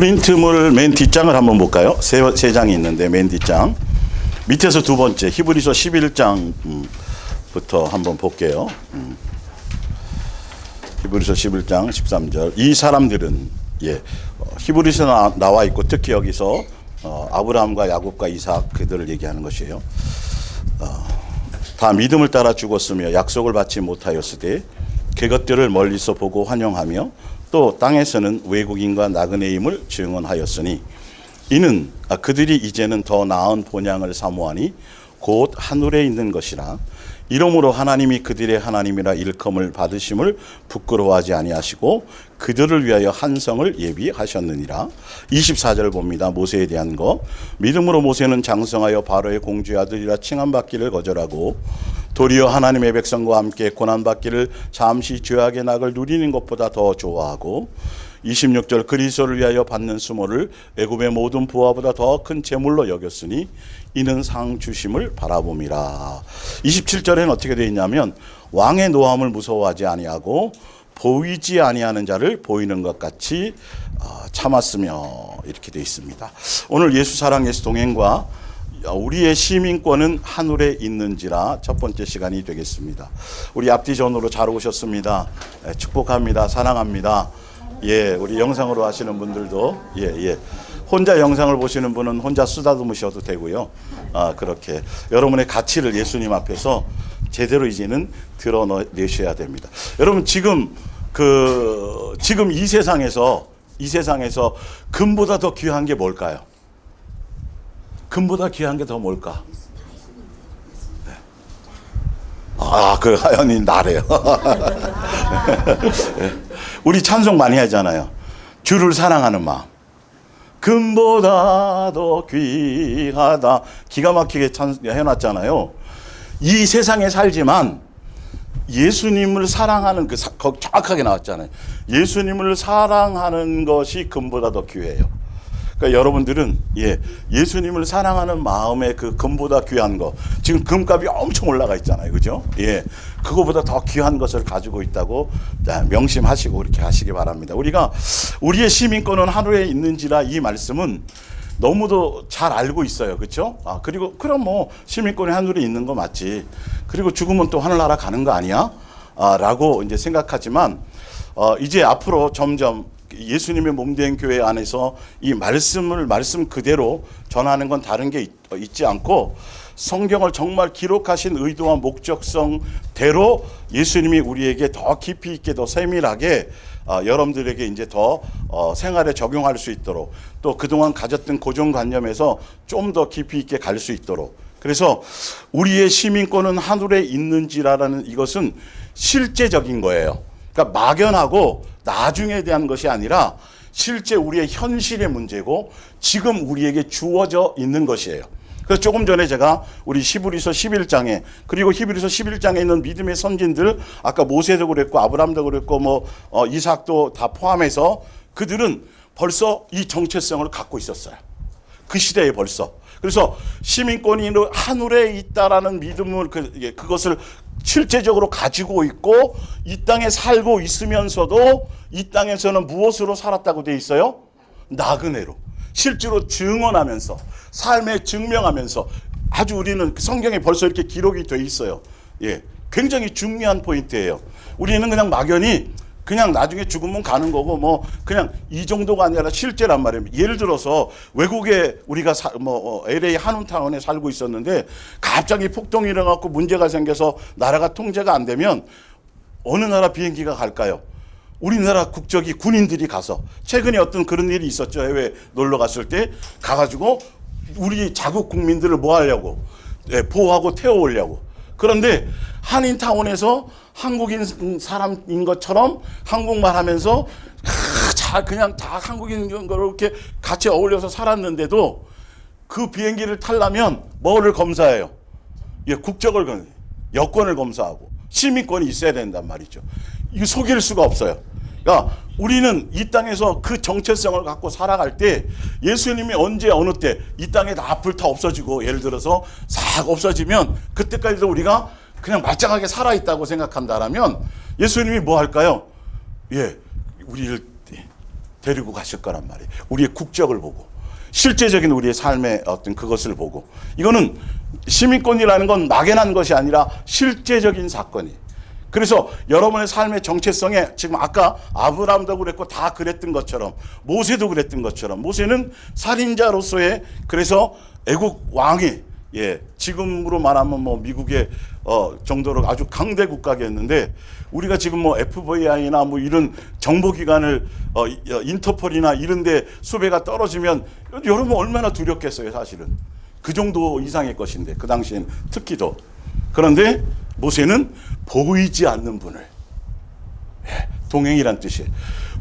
프린트물 맨 뒷장을 한번 볼까요? 세 장이 있는데 맨 뒷장 밑에서 두 번째 히브리서 11장부터 한번 볼게요. 히브리서 11장 13절. 이 사람들은 히브리서 나와 있고 특히 여기서 아브라함과 야곱과 이삭 그들을 얘기하는 것이에요. 다 믿음을 따라 죽었으며 약속을 받지 못하였으되 그것들을 멀리서 보고 환영하며 또 땅에서는 외국인과 나그네임을 증언하였으니 이는 그들이 이제는 더 나은 본향을 사모하니 곧 하늘에 있는 것이라. 이러므로 하나님이 그들의 하나님이라 일컬음을 받으심을 부끄러워하지 아니하시고 그들을 위하여 한 성을 예비하셨느니라. 24절 봅니다. 모세에 대한 거. 믿음으로 모세는 장성하여 바로의 공주의 아들이라 칭함받기를 거절하고 도리어 하나님의 백성과 함께 고난받기를 잠시 죄악의 낙을 누리는 것보다 더 좋아하고 26절 그리스도를 위하여 받는 수모를 애굽의 모든 부하보다 더 큰 재물로 여겼으니 이는 상 주심을 바라봄이라. 27절에는 어떻게 되어 있냐면 왕의 노함을 무서워하지 아니하고 보이지 아니하는 자를 보이는 것 같이 참았으며 이렇게 되어 있습니다. 오늘 예수 사랑 예수 동행과 우리의 시민권은 하늘에 있는지라 첫 번째 시간이 되겠습니다. 우리 앞뒤 전으로 잘 오셨습니다. 축복합니다. 사랑합니다. 우리 영상으로 하시는 분들도 혼자 영상을 보시는 분은 혼자 쓰다듬으셔도 되고요. 그렇게 여러분의 가치를 예수님 앞에서 제대로 이제는 드러내셔야 됩니다. 여러분 지금 이 세상에서 금보다 더 귀한 게 뭘까요? 금보다 귀한 게 더 뭘까? 그 하연이 나래요. 우리 찬송 많이 하잖아요. 주를 사랑하는 마음. 금보다 더 귀하다. 기가 막히게 해놨잖아요. 이 세상에 살지만 예수님을 사랑하는 거기 정확하게 나왔잖아요. 예수님을 사랑하는 것이 금보다 더 귀해요. 그러니까 여러분들은 예수님을 사랑하는 마음의 그 금보다 귀한 거, 지금 금값이 엄청 올라가 있잖아요, 그죠? 그거보다 더 귀한 것을 가지고 있다고 명심하시고 그렇게 하시기 바랍니다. 우리의 시민권은 하늘에 있는지라 이 말씀은 너무도 잘 알고 있어요, 그렇죠? 그리고 그럼 시민권이 하늘에 있는 거 맞지? 그리고 죽으면 또 하늘나라 가는 거 아니야? 라고 이제 생각하지만 이제 앞으로 점점 예수님의 몸된 교회 안에서 이 말씀 그대로 전하는 건 다른 게 있지 않고 성경을 정말 기록하신 의도와 목적성대로 예수님이 우리에게 더 깊이 있게 더 세밀하게 여러분들에게 이제 더 생활에 적용할 수 있도록 또 그동안 가졌던 고정관념에서 좀 더 깊이 있게 갈 수 있도록 그래서 우리의 시민권은 하늘에 있는지라는 이것은 실제적인 거예요. 그러니까 막연하고 나중에 대한 것이 아니라 실제 우리의 현실의 문제고 지금 우리에게 주어져 있는 것이에요. 그래서 조금 전에 제가 우리 히브리서 11장에 그리고 히브리서 11장에 있는 믿음의 선진들 아까 모세도 그랬고 아브라함도 그랬고 이삭도 다 포함해서 그들은 벌써 이 정체성을 갖고 있었어요. 그 시대에 벌써. 그래서 시민권이 하늘에 있다라는 믿음을 그것을 실제적으로 가지고 있고 이 땅에 살고 있으면서도 이 땅에서는 무엇으로 살았다고 돼 있어요? 나그네로. 실제로 증언하면서 삶에 증명하면서 아주 우리는 성경에 벌써 이렇게 기록이 돼 있어요. 굉장히 중요한 포인트예요. 우리는 그냥 막연히 그냥 나중에 죽으면 가는 거고 그냥 이 정도가 아니라 실제란 말이에요. 예를 들어서 외국에 우리가 LA 한운타운에 살고 있었는데 갑자기 폭동이 일어나고 문제가 생겨서 나라가 통제가 안 되면 어느 나라 비행기가 갈까요? 우리나라 국적이 군인들이 가서 최근에 어떤 그런 일이 있었죠. 해외 놀러 갔을 때 가가지고 우리 자국 국민들을 뭐 하려고 보호하고 태워오려고. 그런데 한인타운에서 한국인 사람인 것처럼 한국말 하면서 그냥 다 한국인 거로 이렇게 같이 어울려서 살았는데도 그 비행기를 타려면 뭐를 검사해요? 국적을 여권을 검사하고 시민권이 있어야 된단 말이죠. 이거 속일 수가 없어요. 그러니까 우리는 이 땅에서 그 정체성을 갖고 살아갈 때 예수님이 언제 어느 때 이 땅에 다 불 다 없어지고 예를 들어서 싹 없어지면 그때까지도 우리가 그냥 말짱하게 살아있다고 생각한다라면 예수님이 뭐 할까요? 우리를 데리고 가실 거란 말이에요. 우리의 국적을 보고, 실제적인 우리의 삶의 어떤 그것을 보고. 이거는 시민권이라는 건 막연한 것이 아니라 실제적인 사건이. 그래서 여러분의 삶의 정체성에 지금 아까 아브라함도 그랬고 다 그랬던 것처럼, 모세도 그랬던 것처럼, 모세는 살인자로서의, 그래서 애국 왕이, 지금으로 말하면 뭐 미국의 정도로 아주 강대 국가였는데, 우리가 지금 뭐 FBI나 뭐 이런 정보기관을 인터폴이나 이런데 수배가 떨어지면 여러분 얼마나 두렵겠어요. 사실은 그 정도 이상의 것인데, 그 당시엔 특히 더. 그런데 모세는 보이지 않는 분을, 동행이란 뜻이에요.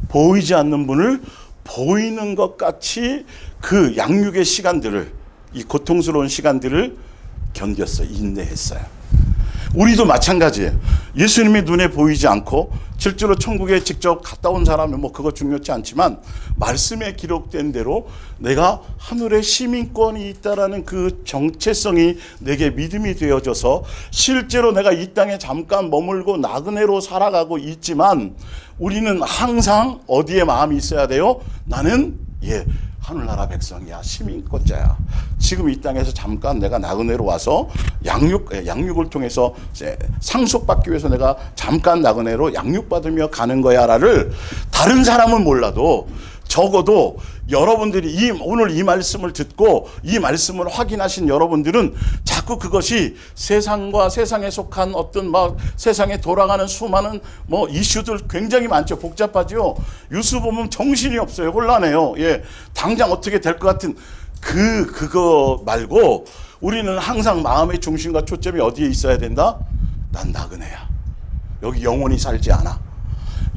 보이지 않는 분을 보이는 것 같이 그 양육의 시간들을, 이 고통스러운 시간들을 견뎠어요. 인내했어요. 우리도 마찬가지예요. 예수님이 눈에 보이지 않고 실제로 천국에 직접 갔다 온 사람은 뭐 그거 중요치 않지만, 말씀에 기록된 대로 내가 하늘의 시민권이 있다라는 그 정체성이 내게 믿음이 되어져서 실제로 내가 이 땅에 잠깐 머물고 나그네로 살아가고 있지만, 우리는 항상 어디에 마음이 있어야 돼요? 나는 하늘나라 백성이야, 시민권자야. 지금 이 땅에서 잠깐 내가 나그네로 와서 양육을 통해서 상속받기 위해서 내가 잠깐 나그네로 양육받으며 가는 거야라를 다른 사람은 몰라도 적어도 여러분들이 오늘 이 말씀을 듣고 이 말씀을 확인하신 여러분들은 자꾸 그것이 세상과 세상에 속한 어떤 세상에 돌아가는 수많은 이슈들 굉장히 많죠. 복잡하죠. 뉴스 보면 정신이 없어요. 혼란해요. 당장 어떻게 될 것 같은 그거 말고 우리는 항상 마음의 중심과 초점이 어디에 있어야 된다? 난 나그네야. 여기 영원히 살지 않아.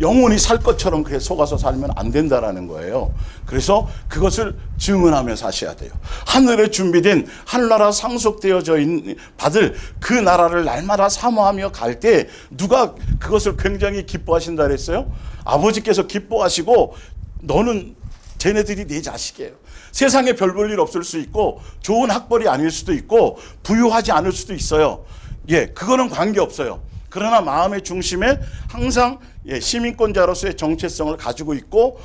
영원히 살 것처럼 그렇게 속아서 살면 안 된다라는 거예요. 그래서 그것을 증언하며 사셔야 돼요. 하늘에 준비된 하늘나라 상속되어져 있는 받을 그 나라를 날마다 사모하며 갈 때 누가 그것을 굉장히 기뻐하신다 그랬어요? 아버지께서 기뻐하시고, 너는 쟤네들이 네 자식이에요. 세상에 별 볼 일 없을 수 있고 좋은 학벌이 아닐 수도 있고 부유하지 않을 수도 있어요. 그거는 관계없어요. 그러나 마음의 중심에 항상 시민권자로서의 정체성을 가지고 있고,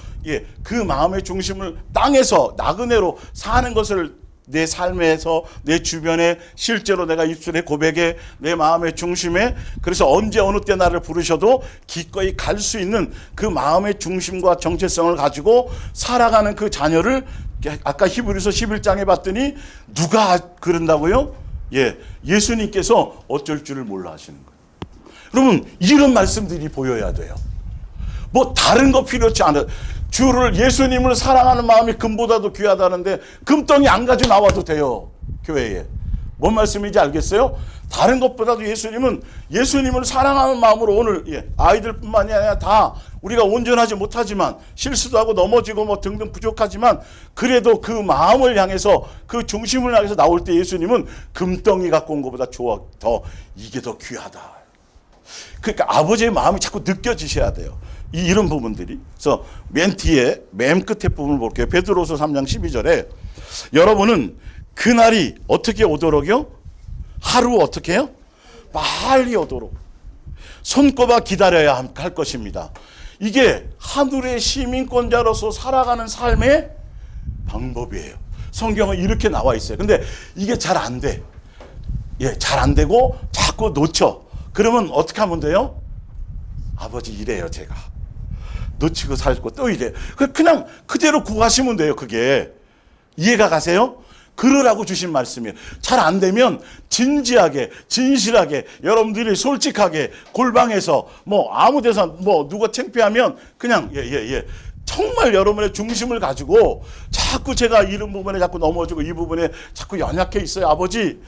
그 마음의 중심을 땅에서 나그네로 사는 것을 내 삶에서 내 주변에 실제로 내가 입술에 고백에 내 마음의 중심에, 그래서 언제 어느 때 나를 부르셔도 기꺼이 갈 수 있는 그 마음의 중심과 정체성을 가지고 살아가는 그 자녀를, 아까 히브리서 11장에 봤더니 누가 그런다고요? 예수님께서 어쩔 줄을 몰라 하시는 거예요. 여러분, 이런 말씀들이 보여야 돼요. 뭐 다른 거 필요치 않아요. 예수님을 사랑하는 마음이 금보다도 귀하다는데 금덩이 안 가지고 나와도 돼요. 교회에. 뭔 말씀인지 알겠어요? 다른 것보다도 예수님을 사랑하는 마음으로 오늘 아이들뿐만이 아니라 다 우리가 온전하지 못하지만 실수도 하고 넘어지고 등등 부족하지만 그래도 그 마음을 향해서, 그 중심을 향해서 나올 때 예수님은 금덩이 갖고 온 것보다 이게 더 귀하다. 그러니까 아버지의 마음이 자꾸 느껴지셔야 돼요. 이런 부분들이. 그래서 맨 뒤에 맨 끝에 부분을 볼게요. 베드로서 3장 12절에 여러분은 그날이 어떻게 오도록요? 하루 어떻게 해요? 빨리 오도록 손꼽아 기다려야 할 것입니다. 이게 하늘의 시민권자로서 살아가는 삶의 방법이에요. 성경은 이렇게 나와 있어요. 근데 이게 잘 안 돼. 잘 안 되고 자꾸 놓쳐. 그러면 어떻게 하면 돼요? 아버지 이래요, 제가. 놓치고 살고 또 이래. 그냥 그대로 구하시면 돼요, 그게. 이해가 가세요? 그러라고 주신 말씀이에요. 잘 안 되면 진지하게, 진실하게, 여러분들이 솔직하게 골방에서 아무 데서 누가 창피하면 그냥 정말 여러분의 중심을 가지고 자꾸 제가 이런 부분에 자꾸 넘어지고 이 부분에 자꾸 연약해 있어요, 아버지.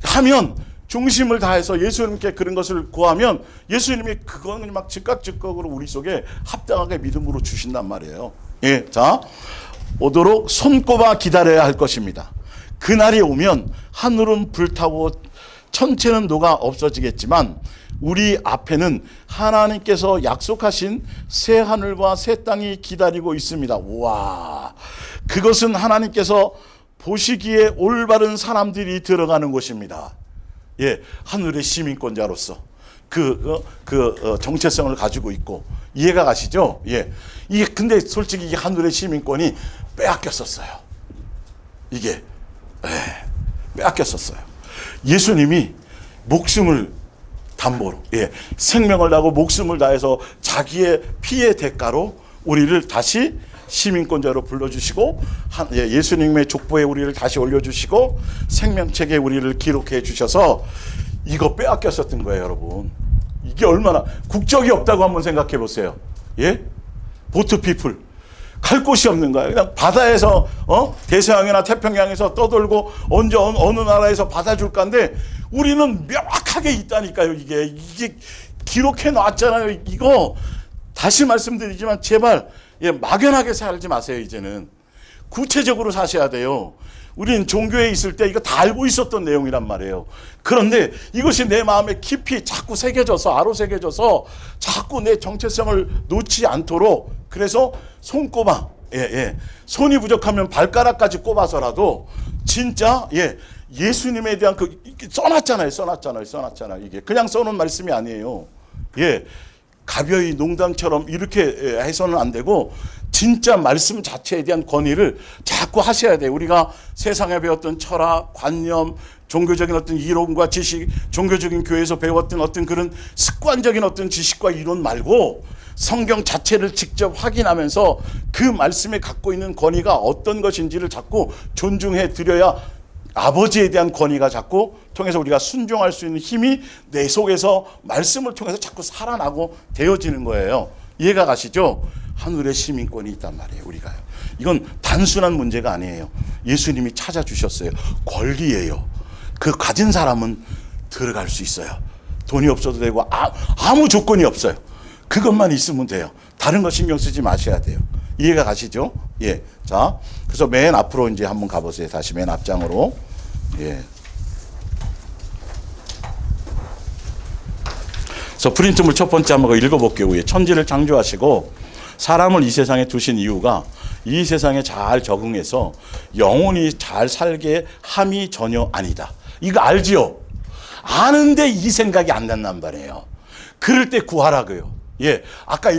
하면 중심을 다해서 예수님께 그런 것을 구하면 예수님이 그거는 막 즉각적으로 우리 속에 합당하게 믿음으로 주신단 말이에요. 자, 오도록 손꼽아 기다려야 할 것입니다. 그날이 오면 하늘은 불타고 천체는 녹아 없어지겠지만 우리 앞에는 하나님께서 약속하신 새 하늘과 새 땅이 기다리고 있습니다. 와, 그것은 하나님께서 보시기에 올바른 사람들이 들어가는 곳입니다. 하늘의 시민권자로서 정체성을 가지고 있고 이해가 가시죠? 예. 이게 근데 솔직히 이 하늘의 시민권이 빼앗겼었어요. 이게 빼앗겼었어요. 예수님이 목숨을 담보로, 생명을 다하고 목숨을 다해서 자기의 피의 대가로 우리를 다시 시민권자로 불러주시고, 예수님의 족보에 우리를 다시 올려주시고 생명책에 우리를 기록해 주셔서 이거 빼앗겼었던 거예요, 여러분. 이게 얼마나 국적이 없다고 한번 생각해 보세요. 예? 보트 피플 갈 곳이 없는 거예요. 그냥 바다에서 대서양이나 태평양에서 떠돌고 언제 어느 나라에서 받아줄 건데 우리는 명확하게 있다니까요. 이게 기록해 놨잖아요. 이거 다시 말씀드리지만 제발 막연하게 살지 마세요. 이제는 구체적으로 사셔야 돼요. 우리는 종교에 있을 때 이거 다 알고 있었던 내용이란 말이에요. 그런데 이것이 내 마음에 깊이 자꾸 새겨져서 아로새겨져서 자꾸 내 정체성을 놓지 않도록, 그래서 손꼽아, 손이 부족하면 발가락까지 꼽아서라도 진짜 예수님에 대한 써놨잖아요. 이게 그냥 써놓은 말씀이 아니에요. 가벼이 농담처럼 이렇게 해서는 안 되고 진짜 말씀 자체에 대한 권위를 자꾸 하셔야 돼요. 우리가 세상에 배웠던 철학, 관념, 종교적인 어떤 이론과 지식, 종교적인 교회에서 배웠던 어떤 그런 습관적인 어떤 지식과 이론 말고 성경 자체를 직접 확인하면서 그 말씀에 갖고 있는 권위가 어떤 것인지를 자꾸 존중해 드려야 아버지에 대한 권위가 자꾸 통해서 우리가 순종할 수 있는 힘이 내 속에서 말씀을 통해서 자꾸 살아나고 되어지는 거예요. 이해가 가시죠? 하늘의 시민권이 있단 말이에요. 우리가요. 이건 단순한 문제가 아니에요. 예수님이 찾아주셨어요. 권리예요. 그 가진 사람은 들어갈 수 있어요. 돈이 없어도 되고 아무 조건이 없어요. 그것만 있으면 돼요. 다른 거 신경 쓰지 마셔야 돼요. 이해가 가시죠? 예. 자, 그래서 맨 앞으로 이제 한번 가보세요. 다시 맨 앞장으로. 예. 그래서 프린트물 첫 번째 한번 읽어볼게요. 천지를 창조하시고 사람을 이 세상에 두신 이유가 이 세상에 잘 적응해서 영원히 잘 살게 함이 전혀 아니다. 이거 알지요? 아는데 이 생각이 안 난단 말이에요. 그럴 때 구하라고요. 아까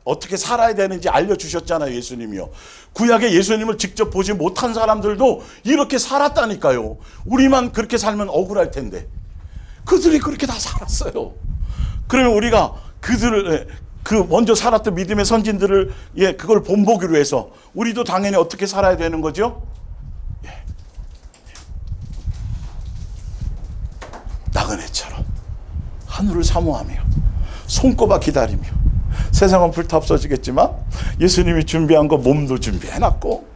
어떻게 살아야 되는지 알려주셨잖아요. 예수님이요. 구약에 예수님을 직접 보지 못한 사람들도 이렇게 살았다니까요. 우리만 그렇게 살면 억울할 텐데 그들이 그렇게 다 살았어요. 그러면 우리가 그들을 먼저 살았던 믿음의 선진들을 그걸 본보기로 해서 우리도 당연히 어떻게 살아야 되는 거죠? 나그네처럼 하늘을 사모하며 손꼽아 기다리며, 세상은 불타 없어지겠지만 예수님이 준비한 거 몸도 준비해놨고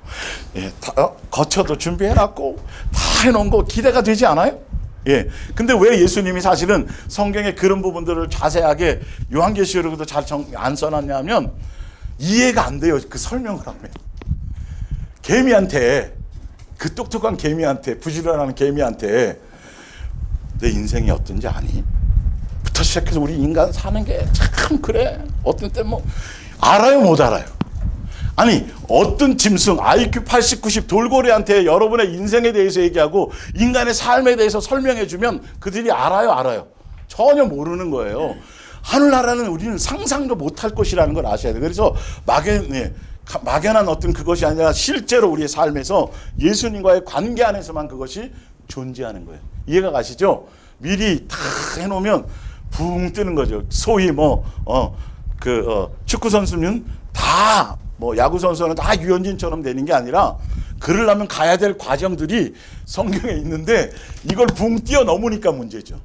거처도 준비해놨고 다 해놓은 거 기대가 되지 않아요? 근데 왜 예수님이 사실은 성경의 그런 부분들을 자세하게 요한계시록에도 잘 안 써놨냐면 이해가 안 돼요. 그 설명을 하면 개미한테, 그 똑똑한 개미한테, 부지런한 개미한테 내 인생이 어떤지 아니? 부터 시작해서 우리 인간 사는 게 참 그래. 어떤 때 알아요, 못 알아요? 아니, 어떤 짐승 IQ 80, 90 돌고래한테 여러분의 인생에 대해서 얘기하고 인간의 삶에 대해서 설명해 주면 그들이 알아요? 전혀 모르는 거예요. 하늘나라는 우리는 상상도 못할 것이라는 걸 아셔야 돼요. 그래서 막연한 어떤 그것이 아니라 실제로 우리의 삶에서 예수님과의 관계 안에서만 그것이 존재하는 거예요. 이해가 가시죠? 미리 다 해놓으면 붕 뜨는 거죠. 소위 축구 선수는 다 야구 선수는 다 유현진처럼 되는 게 아니라 그러려면 가야 될 과정들이 성경에 있는데 이걸 붕 뛰어넘으니까 문제죠.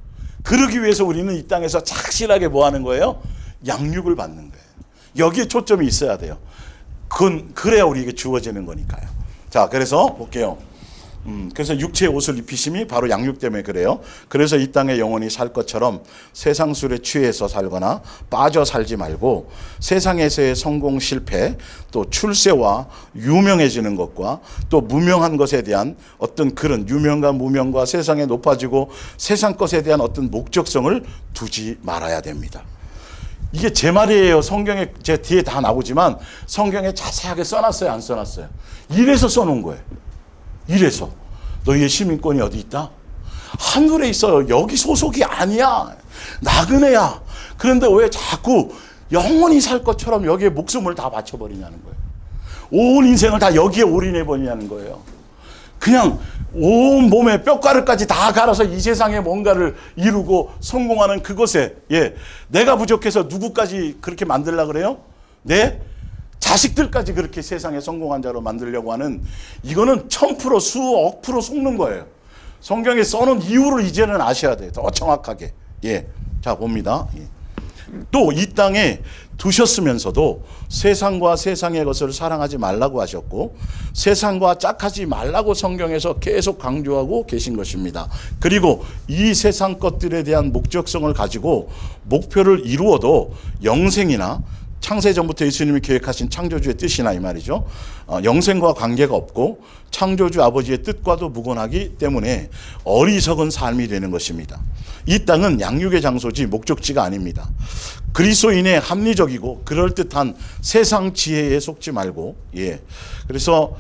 그러기 위해서 우리는 이 땅에서 착실하게 뭐 하는 거예요? 양육을 받는 거예요. 여기에 초점이 있어야 돼요. 그래야 우리에게 주어지는 거니까요. 자, 그래서 볼게요. 그래서 육체의 옷을 입히심이 바로 양육 때문에 그래요. 그래서 이 땅에 영원히 살 것처럼 세상 술에 취해서 살거나 빠져 살지 말고 세상에서의 성공 실패, 또 출세와 유명해지는 것과 또 무명한 것에 대한 어떤 그런 유명과 무명과 세상에 높아지고 세상 것에 대한 어떤 목적성을 두지 말아야 됩니다. 이게 제 말이에요. 성경에 제 뒤에 다 나오지만 성경에 자세하게 써놨어요, 안 써놨어요? 이래서 써놓은 거예요. 이래서 너희의 시민권이 어디 있다? 하늘에 있어요. 여기 소속이 아니야. 나그네야. 그런데 왜 자꾸 영원히 살 것처럼 여기에 목숨을 다 바쳐버리냐는 거예요. 온 인생을 다 여기에 올인해버리냐는 거예요. 그냥 온 몸에 뼈가루까지 다 갈아서 이 세상에 뭔가를 이루고 성공하는 그것에, 내가 부족해서 누구까지 그렇게 만들려고 그래요? 내 자식들까지 그렇게 세상에 성공한 자로 만들려고 하는, 이거는 1000% 수억 프로 속는 거예요. 성경에 써놓은 이유를 이제는 아셔야 돼요. 더 정확하게. 자, 봅니다. 또 이 땅에 두셨으면서도 세상과 세상의 것을 사랑하지 말라고 하셨고, 세상과 짝하지 말라고 성경에서 계속 강조하고 계신 것입니다. 그리고 이 세상 것들에 대한 목적성을 가지고 목표를 이루어도 영생이나 창세전부터 예수님이 계획하신 창조주의 뜻이나 이 말이죠. 영생과 관계가 없고 창조주 아버지의 뜻과도 무관하기 때문에 어리석은 삶이 되는 것입니다. 이 땅은 양육의 장소지 목적지가 아닙니다. 그리스도인의 합리적이고 그럴듯한 세상 지혜에 속지 말고, 그래서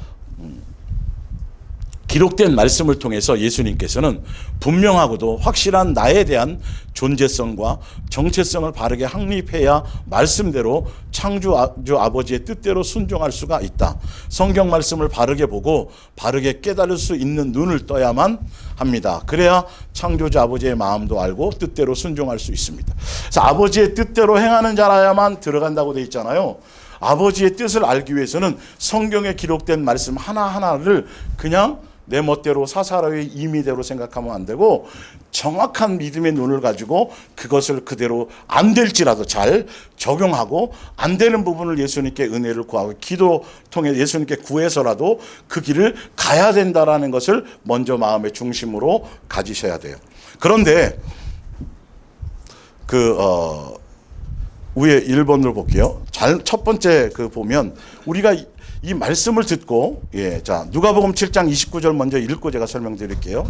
기록된 말씀을 통해서 예수님께서는 분명하고도 확실한 나에 대한 존재성과 정체성을 바르게 확립해야 말씀대로 창조주 아버지의 뜻대로 순종할 수가 있다. 성경 말씀을 바르게 보고 바르게 깨달을 수 있는 눈을 떠야만 합니다. 그래야 창조주 아버지의 마음도 알고 뜻대로 순종할 수 있습니다. 그래서 아버지의 뜻대로 행하는 자라야만 들어간다고 되어 있잖아요. 아버지의 뜻을 알기 위해서는 성경에 기록된 말씀 하나하나를 그냥 내 멋대로 사사로이 임의대로 생각하면 안 되고, 정확한 믿음의 눈을 가지고 그것을 그대로 안 될지라도 잘 적용하고, 안 되는 부분을 예수님께 은혜를 구하고 기도 통해 예수님께 구해서라도 그 길을 가야 된다라는 것을 먼저 마음의 중심으로 가지셔야 돼요. 그런데 위에 1번으로 볼게요. 첫 번째 보면 우리가 이 말씀을 듣고, 자, 누가복음 7장 29절 먼저 읽고 제가 설명드릴게요.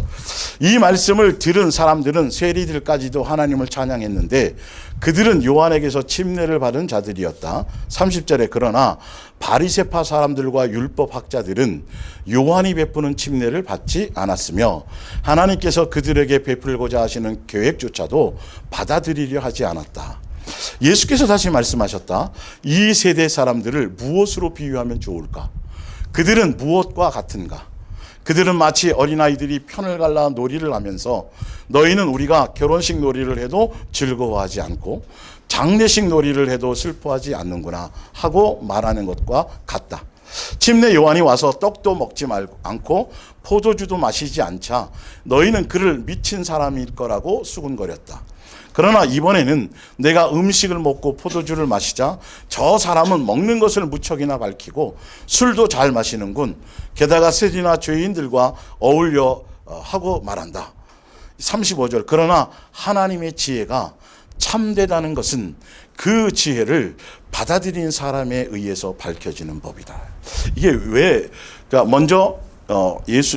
이 말씀을 들은 사람들은 세리들까지도 하나님을 찬양했는데 그들은 요한에게서 침례를 받은 자들이었다. 30절에 그러나 바리새파 사람들과 율법 학자들은 요한이 베푸는 침례를 받지 않았으며 하나님께서 그들에게 베풀고자 하시는 계획조차도 받아들이려 하지 않았다. 예수께서 다시 말씀하셨다. 이 세대 사람들을 무엇으로 비유하면 좋을까? 그들은 무엇과 같은가? 그들은 마치 어린아이들이 편을 갈라 놀이를 하면서 너희는 우리가 결혼식 놀이를 해도 즐거워하지 않고 장례식 놀이를 해도 슬퍼하지 않는구나 하고 말하는 것과 같다. 침례 요한이 와서 떡도 먹지 않고 포도주도 마시지 않자 너희는 그를 미친 사람일 거라고 수군거렸다. 그러나 이번에는 내가 음식을 먹고 포도주를 마시자 저 사람은 먹는 것을 무척이나 밝히고 술도 잘 마시는군. 게다가 세리나 죄인들과 어울려 하고 말한다. 35절 그러나 하나님의 지혜가 참되다는 것은 그 지혜를 받아들인 사람에 의해서 밝혀지는 법이다. 이게 왜, 그러니까 먼저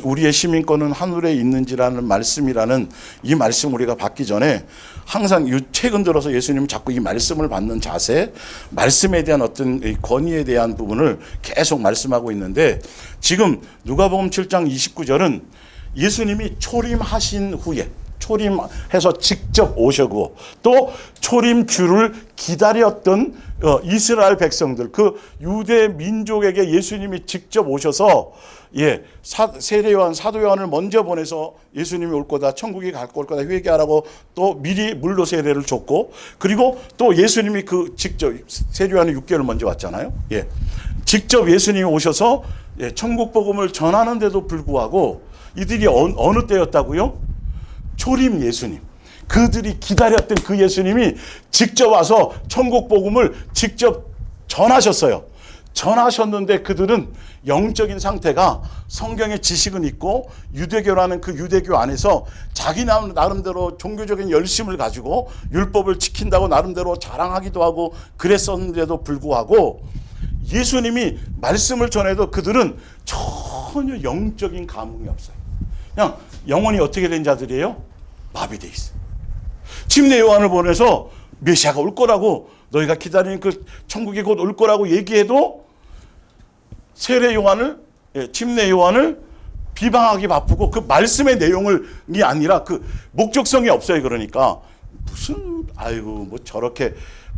우리의 시민권은 하늘에 있는지라는 말씀이라는 이 말씀 우리가 받기 전에 항상 최근 들어서 예수님은 자꾸 이 말씀을 받는 자세, 말씀에 대한 어떤 권위에 대한 부분을 계속 말씀하고 있는데, 지금 누가복음 7장 29절은 예수님이 초림하신 후에, 초림해서 직접 오셨고 또 초림주를 기다렸던 이스라엘 백성들, 그 유대 민족에게 예수님이 직접 오셔서 세례 요한, 사도 요한을 먼저 보내서 예수님이 올 거다, 천국이 갈 거다 회개하라고 또 미리 물로 세례를 줬고, 그리고 또 예수님이 직접 세례 요한이 6개월 먼저 왔잖아요. 직접 예수님이 오셔서 천국 복음을 전하는데도 불구하고 이들이 어느 때였다고요? 초림 예수님, 그들이 기다렸던 그 예수님이 직접 와서 천국 복음을 직접 전하셨어요. 전하셨는데 그들은 영적인 상태가 성경의 지식은 있고 유대교라는 그 유대교 안에서 자기 나름대로 종교적인 열심을 가지고 율법을 지킨다고 나름대로 자랑하기도 하고 그랬었는데도 불구하고 예수님이 말씀을 전해도 그들은 전혀 영적인 감흥이 없어요. 그냥 영혼이 어떻게 된 자들이에요? 마비돼 있어요. 침례 요한을 보내서 메시아가 올 거라고, 너희가 기다리는 그 천국이 곧 올 거라고 얘기해도 침례 요한을 비방하기 바쁘고 그 말씀의 내용이 아니라 그 목적성이 없어요. 그러니까 무슨 뭐 저렇게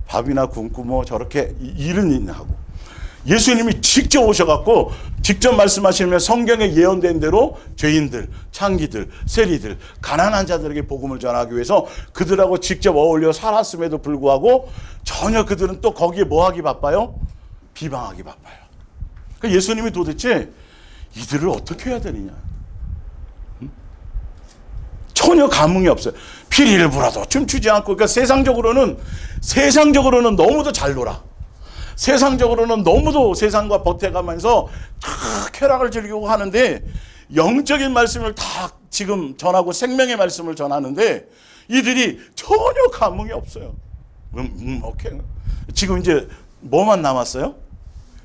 밥이나 굶고 뭐 저렇게 일은 하고, 예수님이 직접 오셔갖고 직접 말씀하시면 성경에 예언된 대로 죄인들, 창기들, 세리들, 가난한 자들에게 복음을 전하기 위해서 그들하고 직접 어울려 살았음에도 불구하고 전혀 그들은 또 거기에 뭐 하기 바빠요? 비방하기 바빠요. 그러니까 예수님이 도대체 이들을 어떻게 해야 되느냐, 전혀 감흥이 없어요. 피리를 불어도 춤추지 않고. 그러니까 세상적으로는 너무도 잘 놀아. 세상적으로는 너무도 세상과 버텨가면서 쾌락을 즐기고 하는데, 영적인 말씀을 다 지금 전하고 생명의 말씀을 전하는데 이들이 전혀 감흥이 없어요. 오케이. 지금 이제 뭐만 남았어요?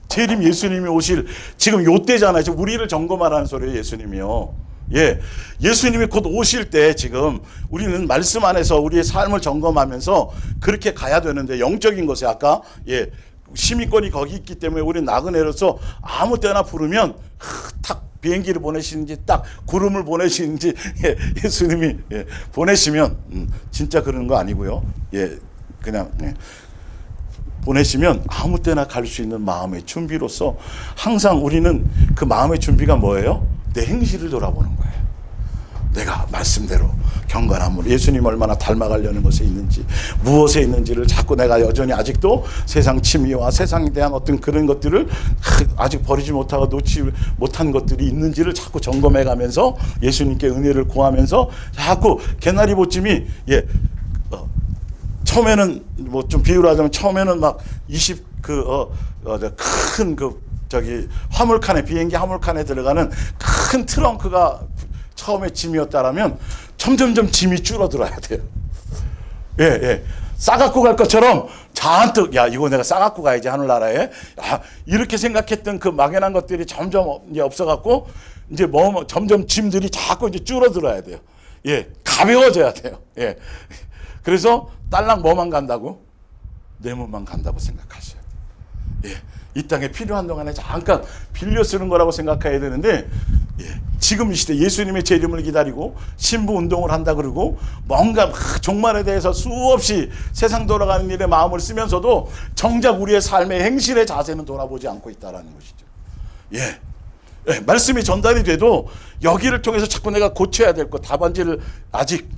재림 예수님이 오실 지금 요때잖아요. 지금 우리를 점검하라는 소리예요, 예수님이요. 예, 예수님이 곧 오실 때 지금 우리는 말씀 안에서 우리의 삶을 점검하면서 그렇게 가야 되는데, 영적인 것에 아까 시민권이 거기 있기 때문에 우리는 나그네로서 아무 때나 부르면 탁 비행기를 보내시는지 딱 구름을 보내시는지 예수님이 보내시면 진짜 그러는 거 아니고요. 그냥 보내시면 아무 때나 갈 수 있는 마음의 준비로서 항상 우리는 그 마음의 준비가 뭐예요? 내 행실을 돌아보는 거예요. 내가 말씀대로 경건함으로 예수님 얼마나 닮아가려는 것에 있는지, 무엇에 있는지를 자꾸 내가 여전히 아직도 세상 취미와 세상에 대한 어떤 그런 것들을 아직 버리지 못하고 놓지 못한 것들이 있는지를 자꾸 점검해 가면서 예수님께 은혜를 구하면서 자꾸 개나리 보찜이 처음에는 뭐 좀 비유를 하자면 처음에는 막 20 화물칸에 들어가는 큰 트렁크가 처음에 짐이었다라면 점점점 짐이 줄어들어야 돼요. 싸갖고 갈 것처럼 잔뜩, 이거 내가 싸갖고 가야지 하늘나라에. 이렇게 생각했던 그 막연한 것들이 점점 이제 없어갖고 이제 점점 짐들이 자꾸 이제 줄어들어야 돼요. 가벼워져야 돼요. 그래서 딸랑 뭐만 간다고? 내 몸만 간다고 생각하셔야 돼요. 이 땅에 필요한 동안에 잠깐 빌려 쓰는 거라고 생각해야 되는데, 지금 이 시대 예수님의 재림을 기다리고 신부 운동을 한다 그러고 뭔가 종말에 대해서 수없이 세상 돌아가는 일에 마음을 쓰면서도 정작 우리의 삶의 행실의 자세는 돌아보지 않고 있다는 것이죠. 말씀이 전달이 돼도 여기를 통해서 자꾸 내가 고쳐야 될 것, 답안지를 아직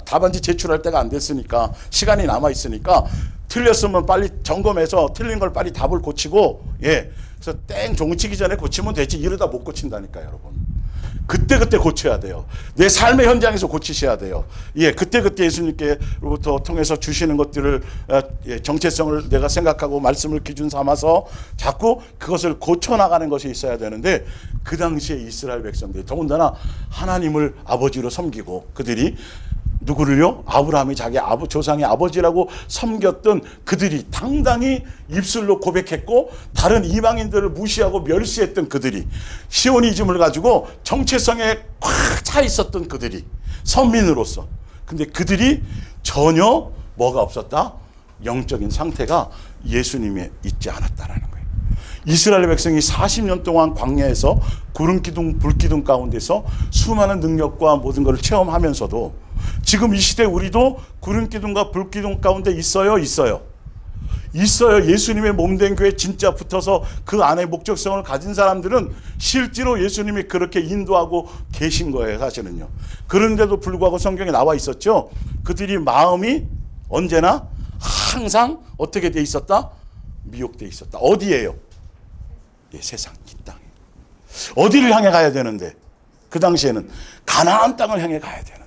답안지 제출할 때가 안 됐으니까, 시간이 남아 있으니까 틀렸으면 빨리 점검해서 틀린 걸 빨리 답을 고치고, 그래서 땡 종치기 전에 고치면 되지, 이러다 못 고친다니까요, 여러분. 그때그때 고쳐야 돼요. 내 삶의 현장에서 고치셔야 돼요. 그때그때 예수님께로부터 통해서 주시는 것들을, 정체성을 내가 생각하고 말씀을 기준 삼아서 자꾸 그것을 고쳐나가는 것이 있어야 되는데, 그 당시에 이스라엘 백성들이 더군다나 하나님을 아버지로 섬기고 그들이 누구를요? 아브라함이 자기 조상의 아버지라고 섬겼던 그들이 당당히 입술로 고백했고 다른 이방인들을 무시하고 멸시했던 그들이, 시오니즘을 가지고 정체성에 꽉 차 있었던 그들이, 선민으로서. 근데 그들이 전혀 뭐가 없었다? 영적인 상태가 예수님에 있지 않았다라는 거예요. 이스라엘 백성이 40년 동안 광야에서 구름기둥 불기둥 가운데서 수많은 능력과 모든 것을 체험하면서도 지금 이 시대 우리도 구름기둥과 불기둥 가운데 있어요? 예수님의 몸된 교회 진짜 붙어서 그 안에 목적성을 가진 사람들은 실제로 예수님이 그렇게 인도하고 계신 거예요, 사실은요. 그런데도 불구하고 성경에 나와 있었죠. 그들이 마음이 언제나 항상 어떻게 돼 있었다? 미혹돼 있었다. 어디예요? 세상, 이 땅에. 어디를 향해 가야 되는데? 그 당시에는 가나안 땅을 향해 가야 되는데.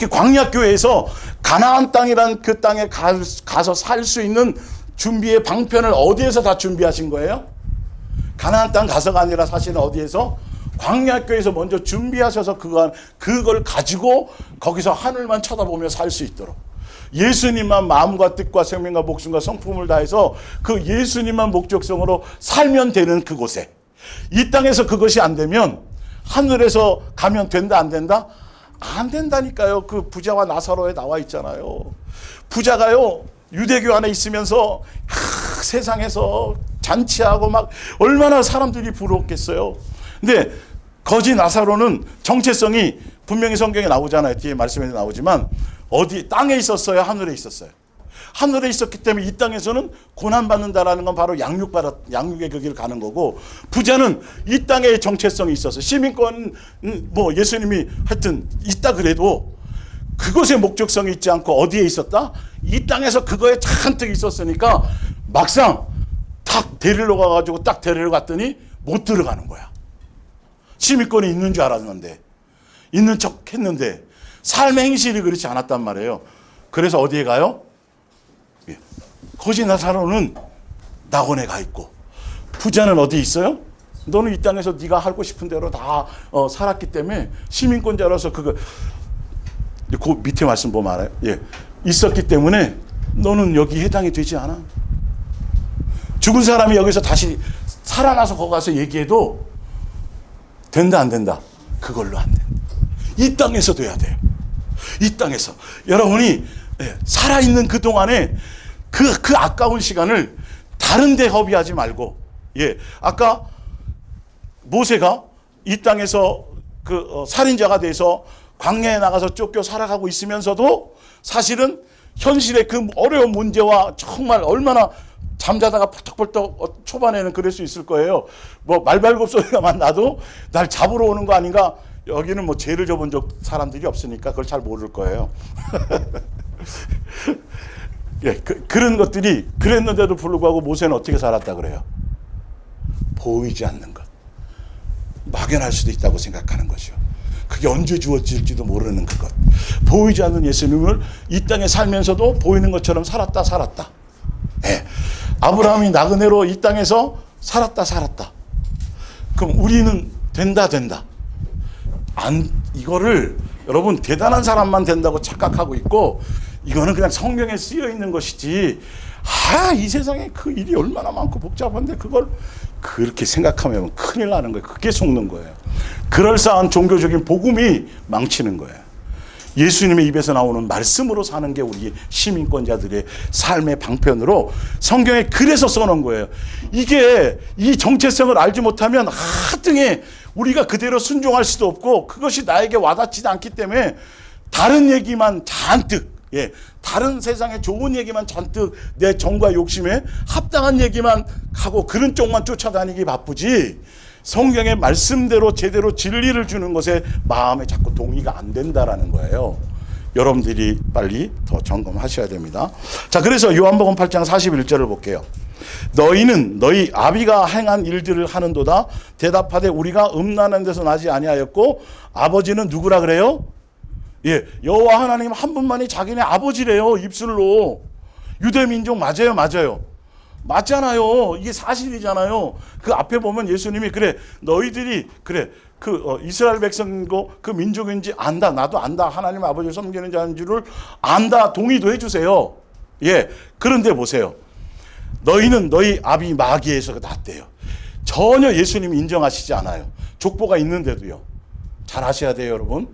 광야교회에서 가나안 땅이란 그 땅에 가서 살 수 있는 준비의 방편을 어디에서 다 준비하신 거예요? 가나안 땅 가서가 아니라 사실은 어디에서? 광야교회에서 먼저 준비하셔서 그걸 가지고 거기서 하늘만 쳐다보며 살 수 있도록, 예수님만 마음과 뜻과 생명과 목숨과 성품을 다해서 그 예수님만 목적성으로 살면 되는 그곳에, 이 땅에서 그것이 안 되면 하늘에서 가면 된다 안 된다? 안 된다니까요. 그 부자와 나사로에 나와 있잖아요. 부자가요, 유대교 안에 있으면서 세상에서 잔치하고 막 얼마나 사람들이 부러웠겠어요. 근데 거지 나사로는 정체성이 분명히 성경에 나오잖아요. 뒤에 말씀에 나오지만 어디 땅에 있었어요? 하늘에 있었어요? 하늘에 있었기 때문에 이 땅에서는 고난받는다라는 건 바로 양육의 그 길을 가는 거고, 부자는 이 땅에 정체성이 있어서 시민권 뭐 예수님이 하여튼 있다 그래도 그것의 목적성이 있지 않고 어디에 있었다? 이 땅에서 그거에 잔뜩 있었으니까 막상 탁 데리러 가가지고 딱 데리러 갔더니 못 들어가는 거야. 시민권이 있는 줄 알았는데, 있는 척 했는데 삶의 행실이 그렇지 않았단 말이에요. 그래서 어디에 가요? 거지 나사로는 낙원에 가 있고, 부자는 어디 있어요? 너는 이 땅에서 네가 하고 싶은 대로 다 살았기 때문에 시민권자로서 그 밑에 말씀 보면 알아요. 예, 있었기 때문에 너는 여기 해당이 되지 않아. 죽은 사람이 여기서 다시 살아나서 거기 가서 얘기해도 된다 안 된다? 그걸로 안 된다. 이 땅에서 돼야 돼요. 이 땅에서 여러분이 살아있는 그 동안에 그 아까운 시간을 다른 데 허비하지 말고, 아까 모세가 이 땅에서 살인자가 돼서 광야에 나가서 쫓겨 살아가고 있으면서도 사실은 현실의 그 어려운 문제와 정말 얼마나 잠자다가 펄떡펄떡 초반에는 그럴 수 있을 거예요. 뭐 말발굽 소리가만 나도 날 잡으러 오는 거 아닌가? 여기는 뭐 죄를 져본 사람들이 없으니까 그걸 잘 모를 거예요. 그런 것들이 그랬는데도 불구하고 모세는 어떻게 살았다 그래요? 보이지 않는 것. 막연할 수도 있다고 생각하는 거죠. 그게 언제 주어질지도 모르는 그것. 보이지 않는 예수님을 이 땅에 살면서도 보이는 것처럼 살았다. 아브라함이 나그네로 이 땅에서 살았다. 그럼 우리는 된다. 이거를 여러분 대단한 사람만 된다고 착각하고 있고, 이거는 그냥 성경에 쓰여 있는 것이지, 이 세상에 그 일이 얼마나 많고 복잡한데 그걸 그렇게 생각하면 큰일 나는 거예요. 그게 속는 거예요. 그럴싸한 종교적인 복음이 망치는 거예요. 예수님의 입에서 나오는 말씀으로 사는 게 우리 시민권자들의 삶의 방편으로 성경에 그래서 써놓은 거예요. 이게 이 정체성을 알지 못하면 하등에 우리가 그대로 순종할 수도 없고, 그것이 나에게 와닿지 않기 때문에 다른 얘기만 잔뜩, 다른 세상에 좋은 얘기만 잔뜩 내 정과 욕심에 합당한 얘기만 하고 그런 쪽만 쫓아다니기 바쁘지, 성경의 말씀대로 제대로 진리를 주는 것에 마음에 자꾸 동의가 안 된다라는 거예요. 여러분들이 빨리 더 점검하셔야 됩니다. 자, 그래서 요한복음 8장 41절을 볼게요. 너희는 너희 아비가 행한 일들을 하는도다. 대답하되 우리가 음란한 데서 나지 아니하였고 아버지는 누구라 그래요? 여호와 하나님 한 분만이 자기네 아버지래요. 입술로. 유대민족 맞아요. 맞잖아요. 이게 사실이잖아요. 그 앞에 보면 예수님이 너희들이 이스라엘 백성이고 그 민족인지 안다. 나도 안다. 하나님 아버지를 섬기는 자인 줄을 안다. 동의도 해주세요. 그런데 보세요. 너희는 너희 아비 마귀에서 났대요. 전혀 예수님이 인정하시지 않아요. 족보가 있는데도요. 잘 아셔야 돼요, 여러분.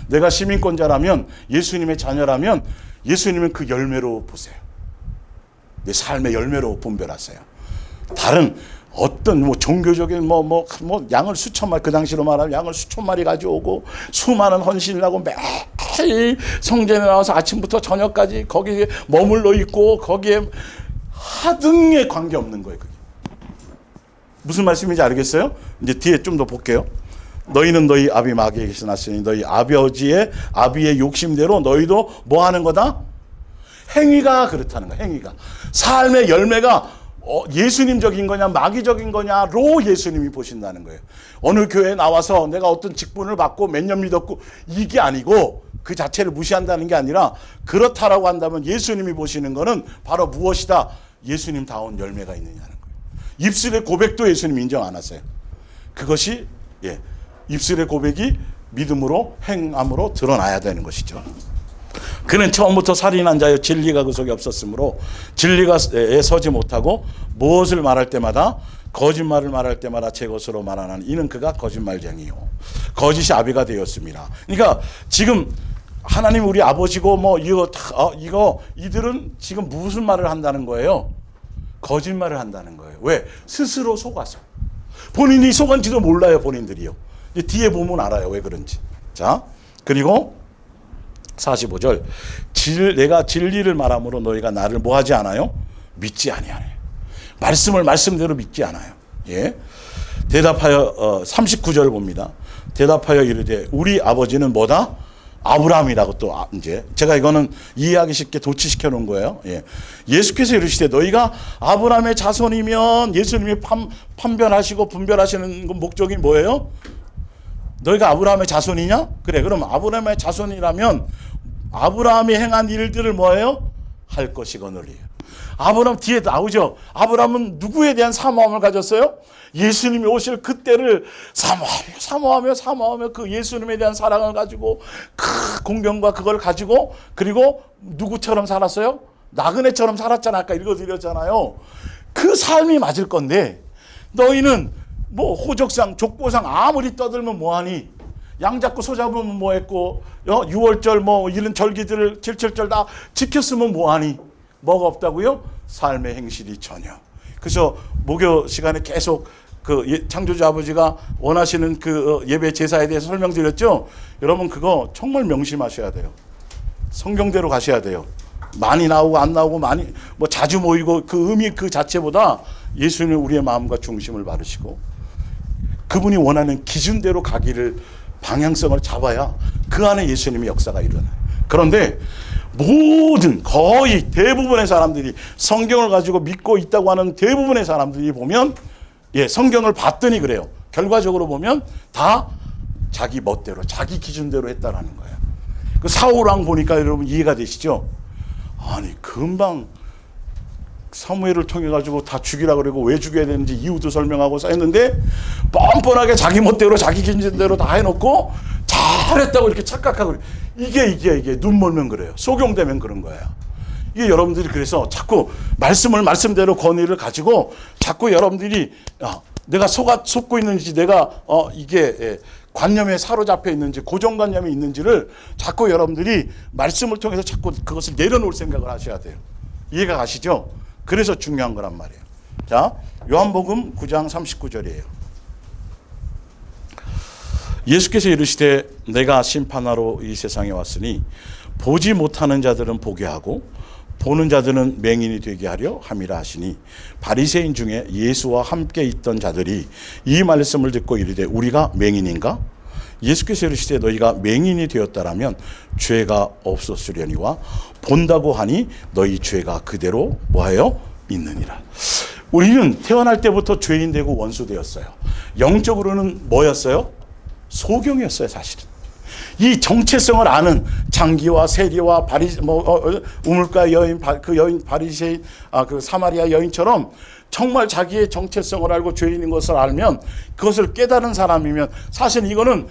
내가 시민권자라면, 예수님의 자녀라면 예수님은 그 열매로 보세요. 내 삶의 열매로 분별하세요. 다른 어떤 종교적인 양을 수천 마리, 그 당시로 말하면 양을 수천 마리 가져오고 수많은 헌신을 하고 매일 성전에 나와서 아침부터 저녁까지 거기에 머물러 있고 거기에 하등에 관계없는 거예요. 그게. 무슨 말씀인지 알겠어요? 이제 뒤에 좀 더 볼게요. 너희는 너희 아비 마귀에게서 났으니 너희 아비의 욕심대로 너희도 뭐 하는 거다? 행위가 그렇다는 거야. 행위가. 삶의 열매가 예수님적인 거냐 마귀적인 거냐로 예수님이 보신다는 거예요. 어느 교회에 나와서 내가 어떤 직분을 받고 몇 년 믿었고 이게 아니고, 그 자체를 무시한다는 게 아니라 그렇다라고 한다면 예수님이 보시는 거는 바로 무엇이다? 예수님다운 열매가 있느냐는 거예요. 입술의 고백도 예수님 인정 안 하세요. 그것이 입술의 고백이 믿음으로 행함으로 드러나야 되는 것이죠. 그는 처음부터 살인한 자여 진리가 그 속에 없었으므로 진리가에 서지 못하고 무엇을 말할 때마다 거짓말을 말할 때마다 제 것으로 말하는 이는 그가 거짓말쟁이요 거짓이 아비가 되었습니다. 그러니까 지금 하나님 우리 아버지고 이들은 지금 무슨 말을 한다는 거예요? 거짓말을 한다는 거예요. 왜? 스스로 속아서. 본인이 속은지도 몰라요, 본인들이요. 뒤에 보면 알아요, 왜 그런지. 자, 그리고 45절. 내가 진리를 말함으로 너희가 나를 뭐하지 않아요? 믿지 아니하네. 말씀을 말씀대로 믿지 않아요. 예. 대답하여 39절 봅니다. 대답하여 이르되 우리 아버지는 뭐다? 아브라함이라고 또 이제 제가 이거는 이해하기 쉽게 도치시켜 놓은 거예요. 예. 예수께서 이르시되 너희가 아브라함의 자손이면 예수님이 판별하시고 분별하시는 목적이 뭐예요? 너희가 아브라함의 자손이냐? 그래. 그럼 아브라함의 자손이라면 아브라함이 행한 일들을 뭐예요? 할 것이거늘이에요. 아브라함 뒤에 나오죠. 아브라함은 누구에 대한 사모함을 가졌어요? 예수님이 오실 그때를 사모하며 그 예수님에 대한 사랑을 가지고 그 공경과 그걸 가지고 그리고 누구처럼 살았어요? 나그네처럼 살았잖아. 아까 읽어드렸잖아요. 그 삶이 맞을 건데 너희는 뭐 호적상 족보상 아무리 떠들면 뭐하니? 양 잡고 소 잡으면 뭐했고 6월절 뭐 이런 절기들을 7.7절 다 지켰으면 뭐하니? 뭐가 없다고요? 삶의 행실이 전혀. 그래서 목요 시간에 계속 그 창조주 아버지가 원하시는 그 예배 제사에 대해서 설명드렸죠. 여러분 그거 정말 명심하셔야 돼요. 성경대로 가셔야 돼요. 많이 나오고 안 나오고 많이 뭐 자주 모이고 그 의미 그 자체보다 예수님은 우리의 마음과 중심을 바르시고 그분이 원하는 기준대로 가기를 방향성을 잡아야 그 안에 예수님의 역사가 일어나요. 그런데 모든 거의 대부분의 사람들이 성경을 가지고 믿고 있다고 하는 대부분의 사람들이 보면 성경을 봤더니 그래요. 결과적으로 보면 다 자기 멋대로 자기 기준대로 했다라는 거예요. 그 사울왕 보니까 여러분 이해가 되시죠? 아니 금방 사무엘을 통해 가지고 다 죽이라 그러고 왜 죽여야 되는지 이유도 설명하고 써있는데 뻔뻔하게 자기 멋대로 자기 기준대로 다 해놓고 잘했다고 이렇게 착각하고 이게 눈 멀면 그래요. 속용되면 그런 거예요. 이게 여러분들이 그래서 자꾸 말씀을 말씀대로 권위를 가지고 자꾸 여러분들이 내가 속고 있는지 내가 이게 관념에 사로잡혀 있는지 고정관념이 있는지를 자꾸 여러분들이 말씀을 통해서 자꾸 그것을 내려놓을 생각을 하셔야 돼요. 이해가 가시죠? 그래서 중요한 거란 말이에요. 자, 요한복음 9장 39절이에요. 예수께서 이르시되 내가 심판하러 이 세상에 왔으니 보지 못하는 자들은 보게 하고 보는 자들은 맹인이 되게 하려 함이라 하시니 바리새인 중에 예수와 함께 있던 자들이 이 말씀을 듣고 이르되 우리가 맹인인가? 예수께서 이르시되 너희가 맹인이 되었다라면 죄가 없었으려니와 본다고 하니 너희 죄가 그대로 뭐하여 있느니라. 우리는 태어날 때부터 죄인 되고 원수 되었어요. 영적으로는 뭐였어요? 소경이었어요, 사실은. 이 정체성을 아는 장기와 세리와 우물가 여인, 그 여인 바리새인, 그 사마리아 여인처럼 정말 자기의 정체성을 알고 죄인인 것을 알면 그것을 깨달은 사람이면 사실 이거는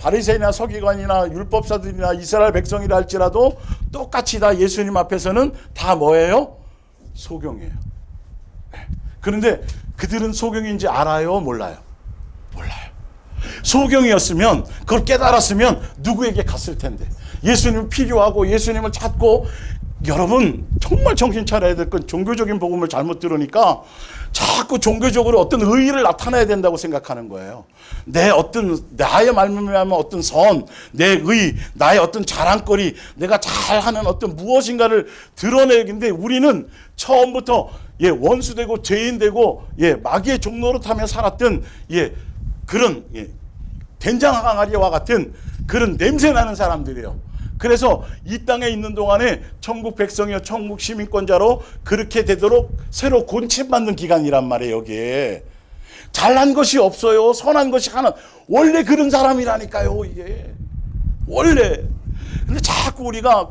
바리새인이나 서기관이나 율법사들이나 이스라엘 백성이라 할지라도 똑같이 다 예수님 앞에서는 다 뭐예요? 소경이에요. 그런데 그들은 소경인지 알아요? 몰라요? 몰라요. 소경이었으면 그걸 깨달았으면 누구에게 갔을 텐데 예수님 필요하고 예수님을 찾고 여러분 정말 정신 차려야 될 건 종교적인 복음을 잘못 들으니까 자꾸 종교적으로 어떤 의의를 나타내야 된다고 생각하는 거예요. 나의 말미암아 어떤 선, 내 의, 나의 어떤 자랑거리, 내가 잘하는 어떤 무엇인가를 드러내는데 우리는 처음부터 원수되고 죄인되고 마귀의 종노릇하며 살았던 그런 된장 항아리와 같은 그런 냄새나는 사람들이에요. 그래서 이 땅에 있는 동안에 천국 백성이요 천국 시민권자로 그렇게 되도록 새로 곤침받는 기간이란 말이에요. 여기에 잘난 것이 없어요. 선한 것이 하나. 원래 그런 사람이라니까요. 이게 원래. 근데 자꾸 우리가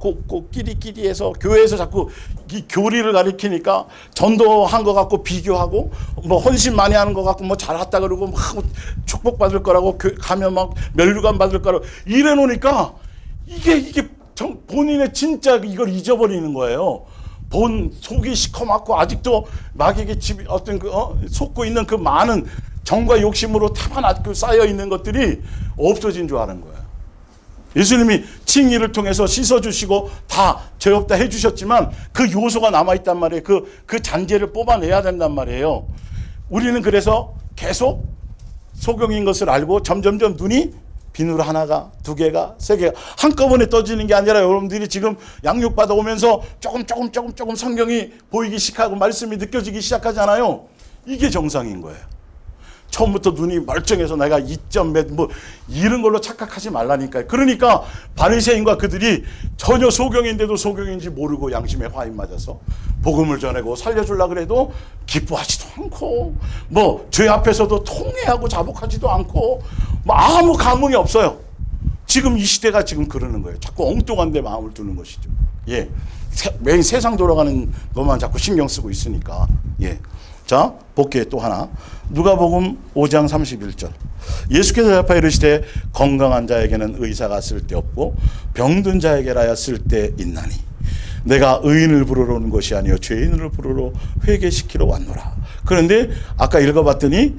끼리끼리해서 교회에서 자꾸 이 교리를 가리키니까 전도한 것 같고 비교하고 뭐 헌신 많이 하는 것 같고 뭐 잘했다 그러고 막 축복받을 거라고 가면 막 면류관 받을 거라고 이래 놓으니까 이게 본인의 진짜 이걸 잊어버리는 거예요. 속이 시커멓고 아직도 마귀에게 어떤 속고 있는 그 많은 정과 욕심으로 타만하고 쌓여 있는 것들이 없어진 줄 아는 거예요. 예수님이 칭의를 통해서 씻어주시고 다 죄 없다 해주셨지만 그 요소가 남아있단 말이에요. 그 잔재를 뽑아내야 된단 말이에요. 우리는 그래서 계속 소경인 것을 알고 점점점 눈이 비누 하나가, 두 개가, 세 개가 한꺼번에 떠지는 게 아니라 여러분들이 지금 양육받아 오면서 조금 성경이 보이기 시작하고 말씀이 느껴지기 시작하잖아요. 이게 정상인 거예요. 처음부터 눈이 멀쩡해서 내가 2점 몇 뭐 이런 걸로 착각하지 말라니까요. 그러니까 바리새인과 그들이 전혀 소경인데도 소경인지 모르고 양심에 화인 맞아서 복음을 전하고 살려주려고 그래도 기뻐하지도 않고 뭐 죄 앞에서도 통회하고 자복하지도 않고 뭐 아무 감흥이 없어요. 지금 이 시대가 지금 그러는 거예요. 자꾸 엉뚱한 데 마음을 두는 것이죠. 예, 매일 세상 돌아가는 것만 자꾸 신경 쓰고 있으니까. 예. 자, 볼게요. 또 하나. 누가복음 5장 31절. 예수께서 대답하여 이르시되 건강한 자에게는 의사가 쓸데없고 병든 자에게라야 쓸데있나니 내가 의인을 부르러 온 것이 아니요 죄인을 부르러 회개시키러 왔노라. 그런데 아까 읽어봤더니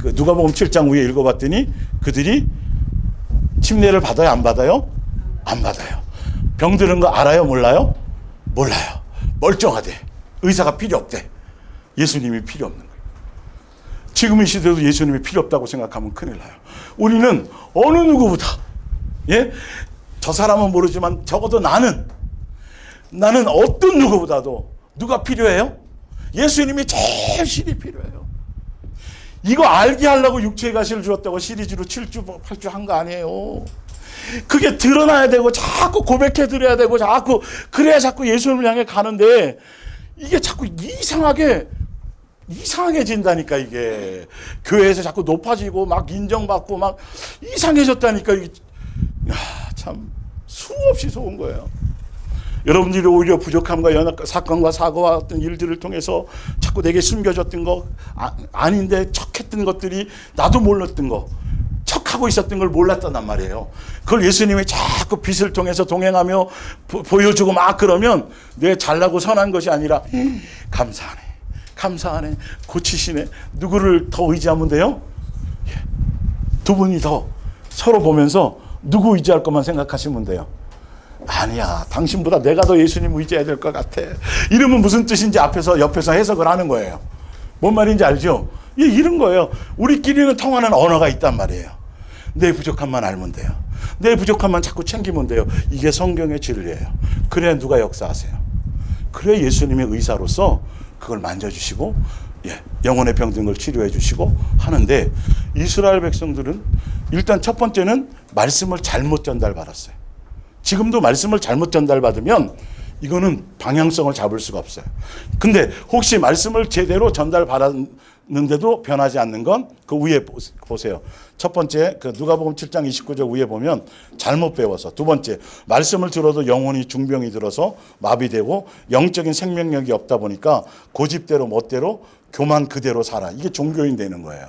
누가복음 7장 위에 읽어봤더니 그들이 침례를 받아요? 안 받아요? 안 받아요. 병드는 거 알아요? 몰라요? 몰라요. 멀쩡하대. 의사가 필요 없대. 예수님이 필요 없는 거예요. 지금 이 시대도 예수님이 필요 없다고 생각하면 큰일 나요. 우리는 어느 누구보다 저 사람은 모르지만 적어도 나는 어떤 누구보다도 누가 필요해요? 예수님이 제일 실이 필요해요. 이거 알게 하려고 육체의 가시를 주었다고 시리즈로 7주 8주 한 거 아니에요. 그게 드러나야 되고 자꾸 고백해 드려야 되고 자꾸 그래야 자꾸 예수님을 향해 가는데 이게 자꾸 이상해진다니까. 이게 교회에서 자꾸 높아지고 막 인정받고 막 이상해졌다니까. 이게 참 수없이 속은 거예요. 여러분들이 오히려 부족함과 사건과 사고와 어떤 일들을 통해서 자꾸 내게 숨겨졌던 거 아닌데 척했던 것들이 나도 몰랐던 거 척하고 있었던 걸 몰랐단 말이에요. 그걸 예수님이 자꾸 빛을 통해서 동행하며 보여주고 막 그러면 내 잘나고 선한 것이 아니라 감사하네 고치시네. 누구를 더 의지하면 돼요? 두 분이 더 서로 보면서 누구 의지할 것만 생각하시면 돼요. 아니야, 당신보다 내가 더 예수님 의지해야 될 것 같아. 이러면 무슨 뜻인지 옆에서 해석을 하는 거예요. 뭔 말인지 알죠? 이런 거예요. 우리끼리는 통하는 언어가 있단 말이에요. 내 부족함만 알면 돼요. 내 부족함만 자꾸 챙기면 돼요. 이게 성경의 진리예요. 그래야 누가 역사하세요. 그래야 예수님의 의사로서 그걸 만져주시고 영혼의 병든 걸 치료해 주시고 하는데, 이스라엘 백성들은 일단 첫 번째는 말씀을 잘못 전달받았어요. 지금도 말씀을 잘못 전달받으면 이거는 방향성을 잡을 수가 없어요. 근데 혹시 말씀을 제대로 전달받았는데도 변하지 않는 건 그 위에 보세요. 첫 번째, 그 누가복음 7장 29절 위에 보면 잘못 배워서. 두 번째, 말씀을 들어도 영혼이 중병이 들어서 마비되고 영적인 생명력이 없다 보니까 고집대로 멋대로 교만 그대로 살아. 이게 종교인 되는 거예요.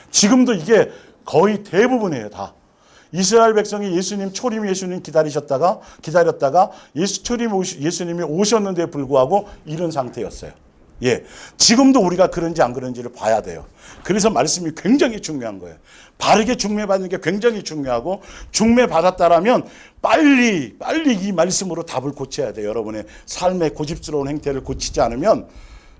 지금도 이게 거의 대부분이에요. 다. 이스라엘 백성이 예수님, 초림 예수님 기다렸다가 초림 예수님이 오셨는데 불구하고 이런 상태였어요. 지금도 우리가 그런지 안 그런지를 봐야 돼요. 그래서 말씀이 굉장히 중요한 거예요. 바르게 중매받는 게 굉장히 중요하고, 중매받았다라면 빨리 이 말씀으로 답을 고쳐야 돼요. 여러분의 삶의 고집스러운 행태를 고치지 않으면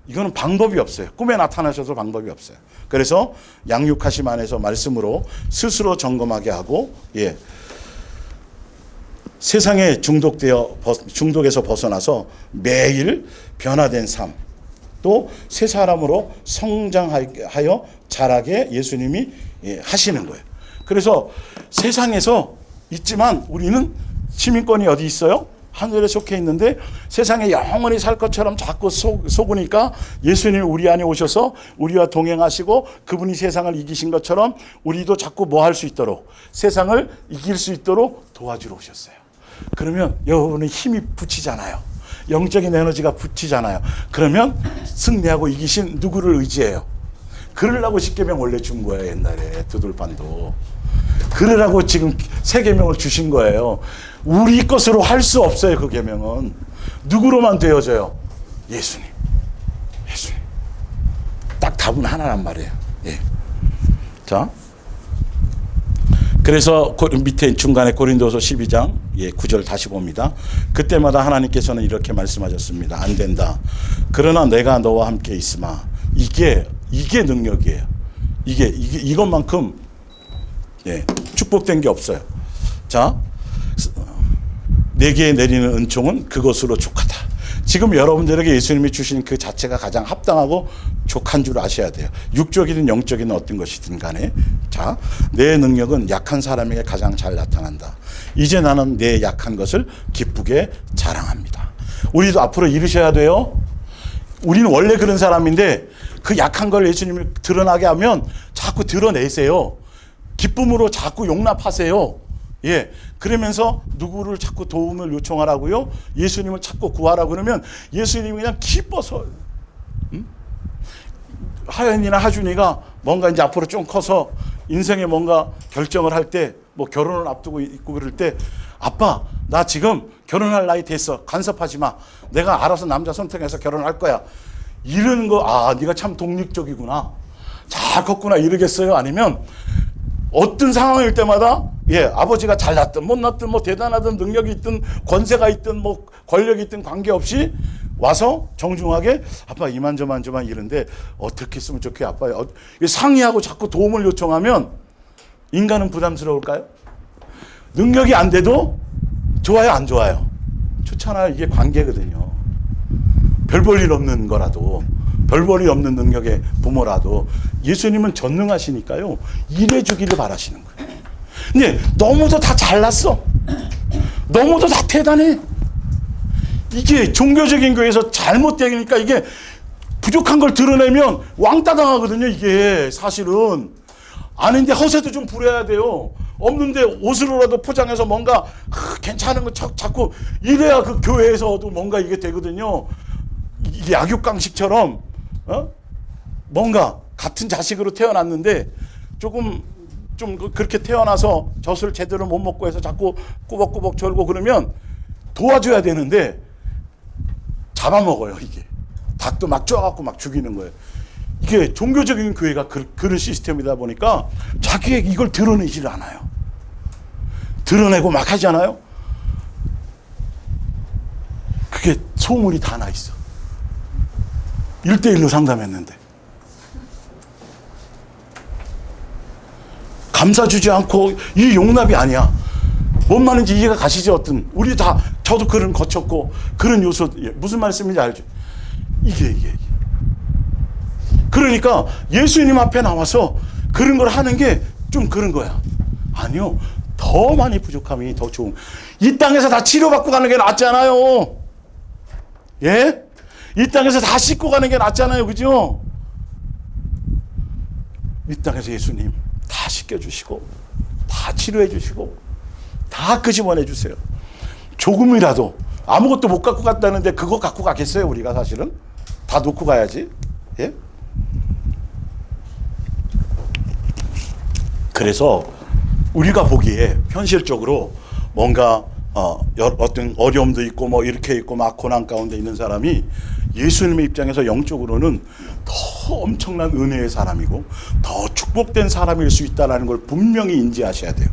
이거는 방법이 없어요. 꿈에 나타나셔도 방법이 없어요. 그래서 양육하심 안에서 말씀으로 스스로 점검하게 하고, 세상에 중독에서 벗어나서 매일 변화된 삶, 또 새 사람으로 성장하여 자라게 예수님이 하시는 거예요. 그래서 세상에서 있지만 우리는 시민권이 어디 있어요? 하늘에 속해 있는데 세상에 영원히 살 것처럼 자꾸 속으니까 예수님이 우리 안에 오셔서 우리와 동행하시고 그분이 세상을 이기신 것처럼 우리도 자꾸 뭐 할 수 있도록, 세상을 이길 수 있도록 도와주러 오셨어요. 그러면 여러분의 힘이 붙이잖아요. 영적인 에너지가 붙이잖아요. 그러면 승리하고 이기신 누구를 의지해요? 그러려고 십계명 원래 준 거예요. 옛날에 두들반도. 그러라고 지금 세 계명을 주신 거예요. 우리 것으로 할 수 없어요. 그 계명은 누구로만 되어져요? 예수님. 딱 답은 하나란 말이에요. 자, 그래서 밑에 중간에 고린도서 12장 9절 다시 봅니다. 그때마다 하나님께서는 이렇게 말씀하셨습니다. 안 된다. 그러나 내가 너와 함께 있으마. 이게 능력이에요. 이것만큼 예, 축복된 게 없어요. 자, 내게 내리는 은총은 그것으로 족하다. 지금 여러분들에게 예수님이 주신 그 자체가 가장 합당하고 족한 줄 아셔야 돼요. 육적이든 영적이든 어떤 것이든 간에. 자, 내 능력은 약한 사람에게 가장 잘 나타난다. 이제 나는 내 약한 것을 기쁘게 자랑합니다. 우리도 앞으로 이르셔야 돼요. 우리는 원래 그런 사람인데 그 약한 걸 예수님이 드러나게 하면 자꾸 드러내세요. 기쁨으로 자꾸 용납하세요. 예, 그러면서 누구를 자꾸 도움을 요청하라고요? 예수님을 자꾸 구하라고 그러면 예수님이 그냥 기뻐서, 하연이나 하준이가 뭔가 이제 앞으로 좀 커서 인생에 뭔가 결정을 할 때, 뭐 결혼을 앞두고 있고 그럴 때, 아빠, 나 지금 결혼할 나이 됐어. 간섭하지 마. 내가 알아서 남자 선택해서 결혼할 거야. 이러는 거, 아, 네가 참 독립적이구나. 잘 컸구나. 이러겠어요? 아니면 어떤 상황일 때마다, 예, 아버지가 잘났든 못났든 뭐 대단하든 능력이 있든 권세가 있든 뭐 권력이 있든 관계없이 와서 정중하게 아빠 이만저만 이런데 어떻게 했으면 좋게 아빠 상의하고 자꾸 도움을 요청하면 인간은 부담스러울까요? 능력이 안 돼도 좋아요, 안 좋아요? 좋잖아요. 이게 관계거든요. 별 볼 일 없는 거라도, 별 볼 일 없는 능력의 부모라도 예수님은 전능하시니까요. 일해 주기를 바라시는 거예요. 근데 너무도 다 잘났어. 너무도 다 대단해. 이게 종교적인 교회에서 잘못되니까 이게 부족한 걸 드러내면 왕따 당하거든요. 이게 사실은. 아닌데 허세도 좀 부려야 돼요. 없는데 옷으로라도 포장해서 뭔가 괜찮은 거 자꾸 이래야 그 교회에서도 뭔가 이게 되거든요. 이게 약육강식처럼 뭔가 같은 자식으로 태어났는데 조금 좀 그렇게 태어나서 젖을 제대로 못 먹고 해서 자꾸 꾸벅꾸벅 절고 그러면 도와줘야 되는데 잡아먹어요. 이게 닭도 막 쪼아갖고 막 죽이는 거예요. 이게 종교적인 교회가 그런 시스템이다 보니까 자기의 이걸 드러내지를 않아요. 드러내고 막 하잖아요. 그게 소문이 다 나 있어. 1대1로 상담했는데 감싸주지 않고 이 용납이 아니야. 뭔 말인지 이해가 가시죠? 어떤 우리 다 저도 그런 거쳤고 그런 요소 무슨 말씀인지 알죠? 이게 그러니까 예수님 앞에 나와서 그런 걸 하는 게 좀 그런 거야. 아니요, 더 많이 부족함이 더 좋은. 이 땅에서 다 치료받고 가는 게 낫잖아요. 예? 이 땅에서 다 씻고 가는 게 낫잖아요. 그죠? 이 땅에서 예수님 다 씻겨주시고 다 치료해주시고 다 끄집어내주세요. 조금이라도 아무것도 못 갖고 갔다는데 그거 갖고 가겠어요? 우리가 사실은 다 놓고 가야지. 예? 그래서 우리가 보기에 현실적으로 뭔가 어떤 어려움도 있고 뭐 이렇게 있고 막 고난 가운데 있는 사람이 예수님의 입장에서 영적으로는 더 엄청난 은혜의 사람이고 더 축복된 사람일 수 있다는 걸 분명히 인지하셔야 돼요.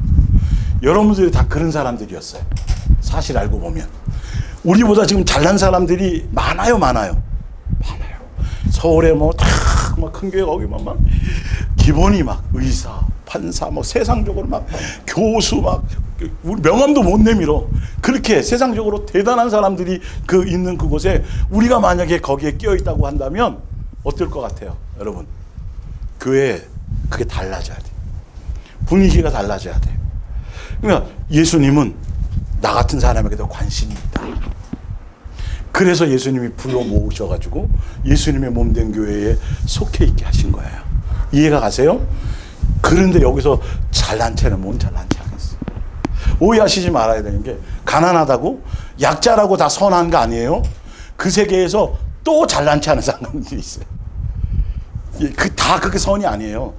여러분들이 다 그런 사람들이었어요. 사실 알고 보면 우리보다 지금 잘난 사람들이 많아요. 서울에 뭐 큰 교회 거기만 막 기본이 막 의사, 판사, 뭐 세상적으로 막 교수 막 우리 명함도 못 내밀어. 그렇게 세상적으로 대단한 사람들이 그 있는 그곳에 우리가 만약에 거기에 끼어 있다고 한다면 어떨 것 같아요, 여러분? 교회 그게 달라져야 돼. 분위기가 달라져야 돼. 그러니까 예수님은 나 같은 사람에게도 관심이 있다. 그래서 예수님이 불러 모으셔가지고 예수님의 몸된 교회에 속해 있게 하신 거예요. 이해가 가세요? 그런데 여기서 잘난 체는 뭔 잘난 체 하겠어. 오해하시지 말아야 되는 게 가난하다고 약자라고 다 선한 거 아니에요. 그 세계에서 또 잘난 체 하는 사람들이 있어요. 다 그게 선이 아니에요.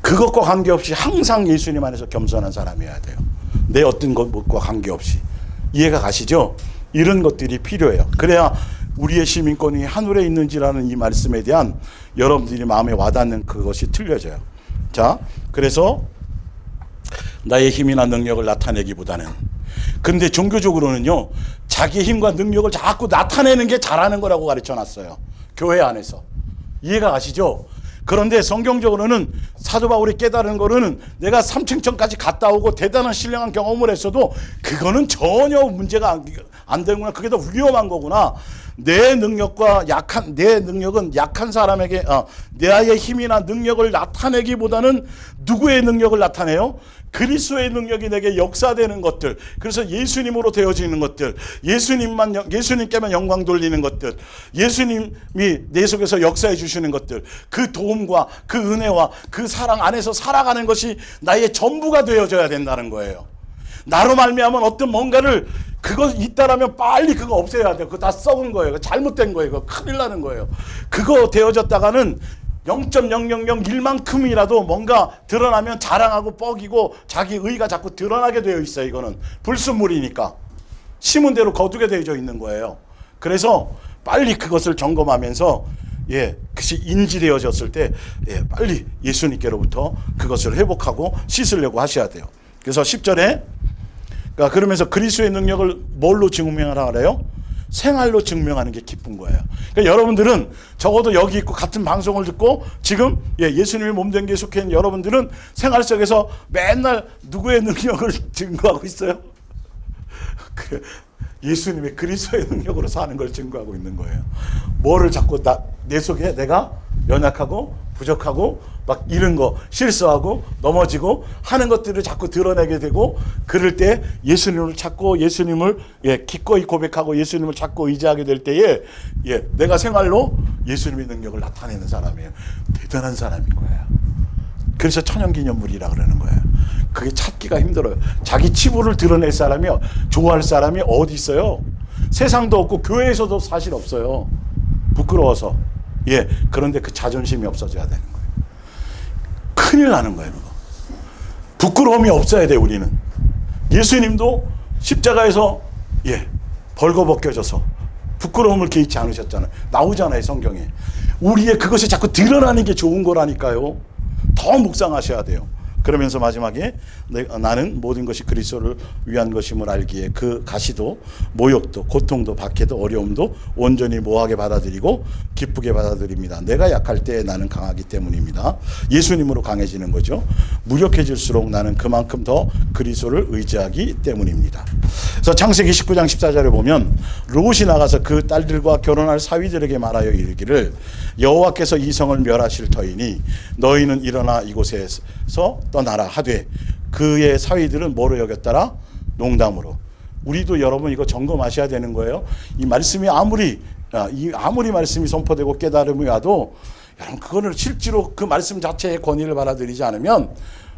그것과 관계없이 항상 예수님 안에서 겸손한 사람이어야 돼요. 내 어떤 것과 관계없이. 이해가 가시죠? 이런 것들이 필요해요. 그래야 우리의 시민권이 하늘에 있는지라는 이 말씀에 대한 여러분들이 마음에 와닿는 그것이 틀려져요. 자, 그래서 나의 힘이나 능력을 나타내기보다는, 근데 종교적으로는요, 자기 힘과 능력을 자꾸 나타내는 게 잘하는 거라고 가르쳐 놨어요. 교회 안에서. 이해가 가시죠? 그런데 성경적으로는 사도 바울이 깨달은 거는 내가 삼층천까지 갔다 오고 대단한 신령한 경험을 했어도 그거는 전혀 문제가 안 되는구나. 그게 더 위험한 거구나. 내 능력과 내 능력은 약한 사람에게 내 힘이나 능력을 나타내기보다는 누구의 능력을 나타내요? 그리스도의 능력이 내게 역사되는 것들, 그래서 예수님으로 되어지는 것들, 예수님께만 영광 돌리는 것들, 예수님이 내 속에서 역사해 주시는 것들, 그 도움과 그 은혜와 그 사랑 안에서 살아가는 것이 나의 전부가 되어져야 된다는 거예요. 나로 말미암은 어떤 뭔가를 그거 있다라면 빨리 그거 없애야 돼요. 그거 다 썩은 거예요. 그거 잘못된 거예요. 그거 큰일 나는 거예요. 그거 되어졌다가는 0.0001만큼이라도 뭔가 드러나면 자랑하고 뻐기고 자기 의가 자꾸 드러나게 되어 있어요. 이거는 불순물이니까 심은 대로 거두게 되어져 있는 거예요. 그래서 빨리 그것을 점검하면서 그것이 인지되어졌을 때 빨리 예수님께로부터 그것을 회복하고 씻으려고 하셔야 돼요. 그래서 10절에 그러면서 그리스도의 능력을 뭘로 증명하라 그래요? 생활로 증명하는 게 기쁜 거예요. 그러니까 여러분들은 적어도 여기 있고 같은 방송을 듣고 지금 예수님의 몸된 게 속해 있는 여러분들은 생활 속에서 맨날 누구의 능력을 증거하고 있어요? 예수님의 그리스도의 능력으로 사는 걸 증거하고 있는 거예요. 뭐를 자꾸 내 속에 내가 연약하고 부족하고 막 이런 거 실수하고 넘어지고 하는 것들을 자꾸 드러내게 되고, 그럴 때 예수님을 찾고 예수님을 기꺼이 고백하고 예수님을 찾고 의지하게 될 때에 내가 생활로 예수님의 능력을 나타내는 사람이에요. 대단한 사람인 거예요. 그래서 천연기념물이라 그러는 거예요. 그게 찾기가 힘들어요. 자기 치부를 드러낼 사람이, 좋아할 사람이 어디 있어요? 세상도 없고 교회에서도 사실 없어요. 부끄러워서. 그런데 그 자존심이 없어져야 되는 거예요. 큰일 나는 거예요. 그거. 부끄러움이 없어야 돼. 우리는 예수님도 십자가에서 벌거벗겨져서 부끄러움을 개의치 않으셨잖아요. 나오잖아요, 성경에. 우리의 그것이 자꾸 드러나는 게 좋은 거라니까요. 더 묵상하셔야 돼요. 그러면서 마지막에 나는 모든 것이 그리스도를 위한 것임을 알기에 그 가시도 모욕도 고통도 박해도 어려움도 온전히 모하게 받아들이고 기쁘게 받아들입니다. 내가 약할 때 나는 강하기 때문입니다. 예수님으로 강해지는 거죠. 무력해질수록 나는 그만큼 더 그리스도를 의지하기 때문입니다. 그래서 창세기 19장 14절에 보면 롯이 나가서 그 딸들과 결혼할 사위들에게 말하여 이르기를 여호와께서 이 성을 멸하실 터이니 너희는 일어나 이곳에서 떠나라 하되 그의 사위들은 뭐로 여겼더라? 농담으로. 우리도 여러분 이거 점검하셔야 되는 거예요. 이 말씀이 아무리 말씀이 선포되고 깨달음이 와도 여러분 그거를 실제로 그 말씀 자체의 권위를 받아들이지 않으면,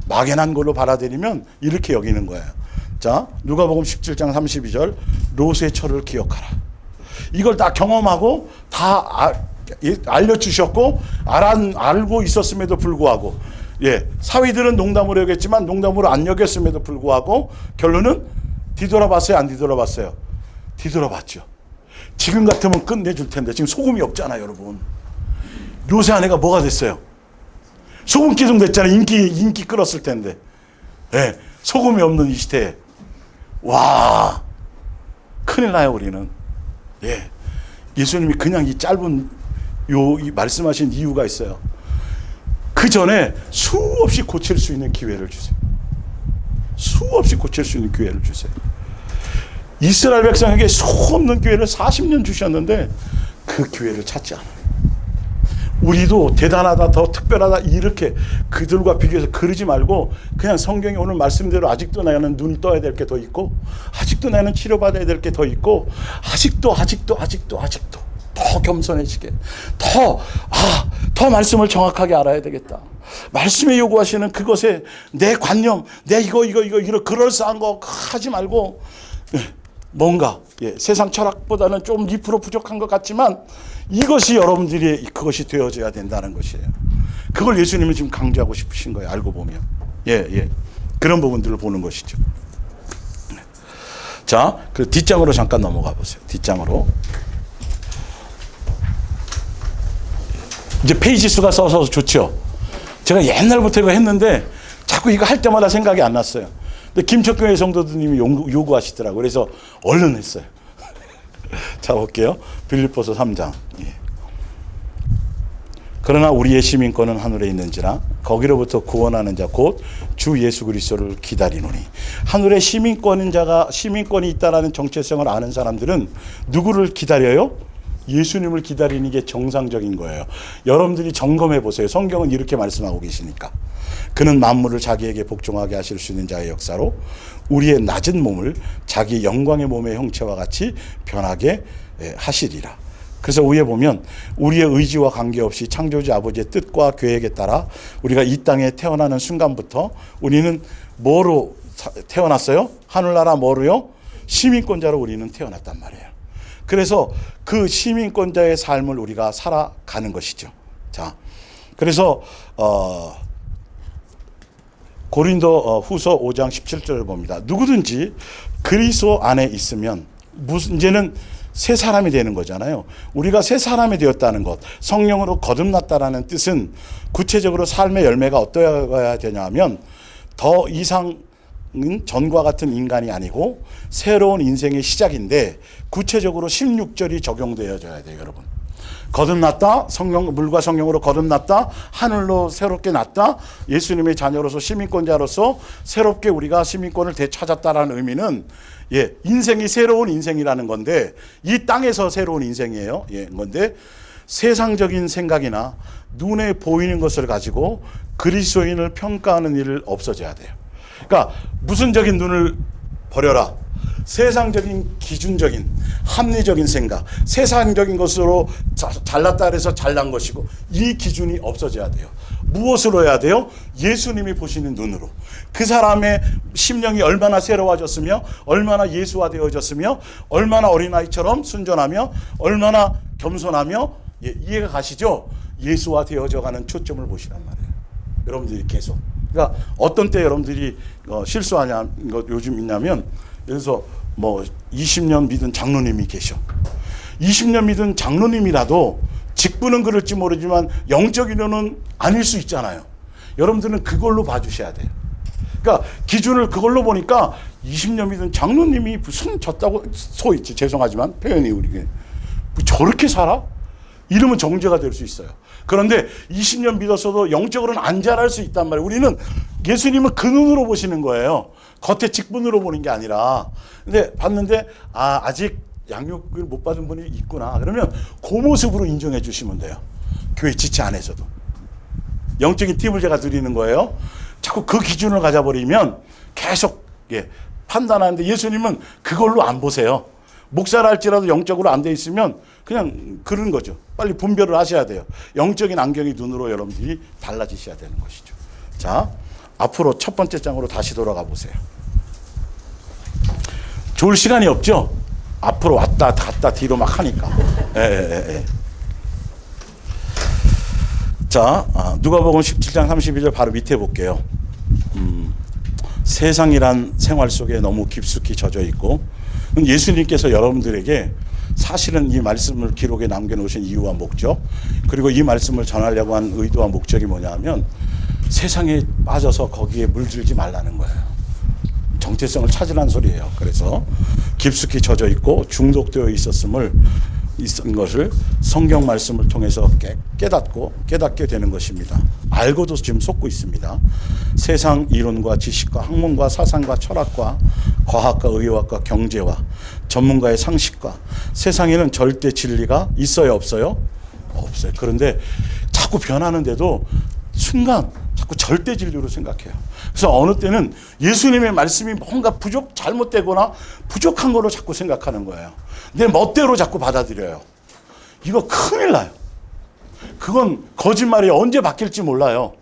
막연한 걸로 받아들이면 이렇게 여기는 거예요. 자, 누가복음 17장 32절 롯의 철을 기억하라. 이걸 다 경험하고 다 알려주셨고 알고 있었음에도 불구하고 사위들은 농담으로 여겼지만 농담으로 안 여겼음에도 불구하고 결론은 뒤돌아봤어요? 안 뒤돌아봤어요? 뒤돌아봤죠. 지금 같으면 끝내줄 텐데 지금 소금이 없잖아요, 여러분. 롯의 아내가 뭐가 됐어요? 소금 기둥 됐잖아요. 인기 끌었을 텐데. 소금이 없는 이 시대에. 와, 큰일 나요, 우리는. 예수님이 그냥 이 짧은 이 말씀하신 이유가 있어요. 그 전에 수없이 고칠 수 있는 기회를 주세요. 수없이 고칠 수 있는 기회를 주세요. 이스라엘 백성에게 수없는 기회를 40년 주셨는데 그 기회를 찾지 않아요. 우리도 대단하다, 더 특별하다 이렇게 그들과 비교해서 그러지 말고 그냥 성경이 오늘 말씀대로 아직도 나는 눈 떠야 될 게 더 있고 아직도 나는 치료받아야 될 게 더 있고 아직도 더 겸손해지게 더 말씀을 정확하게 알아야 되겠다. 말씀에 요구하시는 그것에 내 관념, 내 이거 그럴싸한 거 하지 말고 뭔가 세상 철학보다는 좀 2% 부족한 것 같지만 이것이 여러분들이 그것이 되어져야 된다는 것이에요. 그걸 예수님은 지금 강조하고 싶으신 거예요. 알고 보면 그런 부분들을 보는 것이죠. 자, 그 뒷장으로 잠깐 넘어가 보세요. 뒷장으로. 이제 페이지 수가 써서 좋죠. 제가 옛날부터 이거 했는데 자꾸 이거 할 때마다 생각이 안 났어요. 근데 김척교회 성도들님이 요구하시더라고요. 그래서 얼른 했어요. 자, 볼게요. 빌립보서 3장. 그러나 우리의 시민권은 하늘에 있는지라 거기로부터 구원하는 자 곧 주 예수 그리스도를 기다리노니. 하늘에 시민권이 있다라는 정체성을 아는 사람들은 누구를 기다려요? 예수님을 기다리는 게 정상적인 거예요. 여러분들이 점검해 보세요. 성경은 이렇게 말씀하고 계시니까. 그는 만물을 자기에게 복종하게 하실 수 있는 자의 역사로 우리의 낮은 몸을 자기 영광의 몸의 형체와 같이 변하게 하시리라. 그래서 위에 보면 우리의 의지와 관계없이 창조주 아버지의 뜻과 계획에 따라 우리가 이 땅에 태어나는 순간부터 우리는 뭐로 태어났어요? 하늘나라 뭐로요? 시민권자로 우리는 태어났단 말이에요. 그래서 그 시민권자의 삶을 우리가 살아가는 것이죠. 자, 그래서 고린도 후서 5장 17절을 봅니다. 누구든지 그리스도 안에 있으면 이제는 새 사람이 되는 거잖아요. 우리가 새 사람이 되었다는 것, 성령으로 거듭났다라는 뜻은 구체적으로 삶의 열매가 어떠해야 되냐 하면 더 이상은 전과 같은 인간이 아니고 새로운 인생의 시작인데 구체적으로 16절이 적용되어져야 돼요, 여러분. 거듭났다, 물과 성령으로 거듭났다, 하늘로 새롭게 났다, 예수님의 자녀로서 시민권자로서 새롭게 우리가 시민권을 되찾았다라는 의미는 인생이 새로운 인생이라는 건데, 이 땅에서 새로운 인생이에요. 건데 세상적인 생각이나 눈에 보이는 것을 가지고 그리스도인을 평가하는 일을 없어져야 돼요. 그러니까 무슨적인 눈을 버려라. 세상적인 기준적인 합리적인 생각, 세상적인 것으로 잘났다 그래서 잘난 것이고 이 기준이 없어져야 돼요. 무엇으로 해야 돼요? 예수님이 보시는 눈으로. 그 사람의 심령이 얼마나 새로워졌으며 얼마나 예수화되어졌으며 얼마나 어린아이처럼 순전하며 얼마나 겸손하며 이해가 가시죠? 예수화되어져가는 초점을 보시란 말이에요. 여러분들이 계속. 그러니까 어떤 때 여러분들이 실수하냐 것 요즘 있냐면, 그래서 뭐 20년 믿은 장로님이 계셔. 20년 믿은 장로님이라도 직분은 그럴지 모르지만 영적인은 아닐 수 있잖아요. 여러분들은 그걸로 봐주셔야 돼요. 그러니까 기준을 그걸로 보니까 20년 믿은 장로님이 무슨 졌다고 소위 죄송하지만 표현이 우리게 저렇게 살아? 이러면 정죄가 될 수 있어요. 그런데 20년 믿었어도 영적으로는 안 자랄 수 있단 말이에요. 우리는 예수님은 그 눈으로 보시는 거예요. 겉에 직분으로 보는 게 아니라. 근데 봤는데 아직 양육을 못 받은 분이 있구나. 그러면 그 모습으로 인정해 주시면 돼요. 교회 지체 안에서도. 영적인 팁을 제가 드리는 거예요. 자꾸 그 기준을 가져버리면 계속 판단하는데 예수님은 그걸로 안 보세요. 목사를 할지라도 영적으로 안 돼 있으면 그냥 그런 거죠. 빨리 분별을 하셔야 돼요. 영적인 안경이 눈으로 여러분들이 달라지셔야 되는 것이죠. 자, 앞으로 첫 번째 장으로 다시 돌아가 보세요. 좋을 시간이 없죠? 앞으로 왔다 갔다 뒤로 막 하니까. 자, 누가복음 17장 32절 바로 밑에 볼게요. 세상이란 생활 속에 너무 깊숙이 젖어 있고, 예수님께서 여러분들에게 사실은 이 말씀을 기록에 남겨놓으신 이유와 목적, 그리고 이 말씀을 전하려고 한 의도와 목적이 뭐냐 하면 세상에 빠져서 거기에 물들지 말라는 거예요. 정체성을 찾으라는 소리예요. 그래서 깊숙이 젖어 있고 중독되어 있은 것을 성경 말씀을 통해서 깨닫게 되는 것입니다. 알고도 지금 속고 있습니다. 세상 이론과 지식과 학문과 사상과 철학과 과학과 의학과 경제와 전문가의 상식과 세상에는 절대 진리가 있어요, 없어요? 없어요. 그런데 자꾸 변하는데도 순간 자꾸 절대 진리로 생각해요. 그래서 어느 때는 예수님의 말씀이 뭔가 잘못되거나 부족한 거로 자꾸 생각하는 거예요. 내 멋대로 자꾸 받아들여요. 이거 큰일 나요. 그건 거짓말이 언제 바뀔지 몰라요.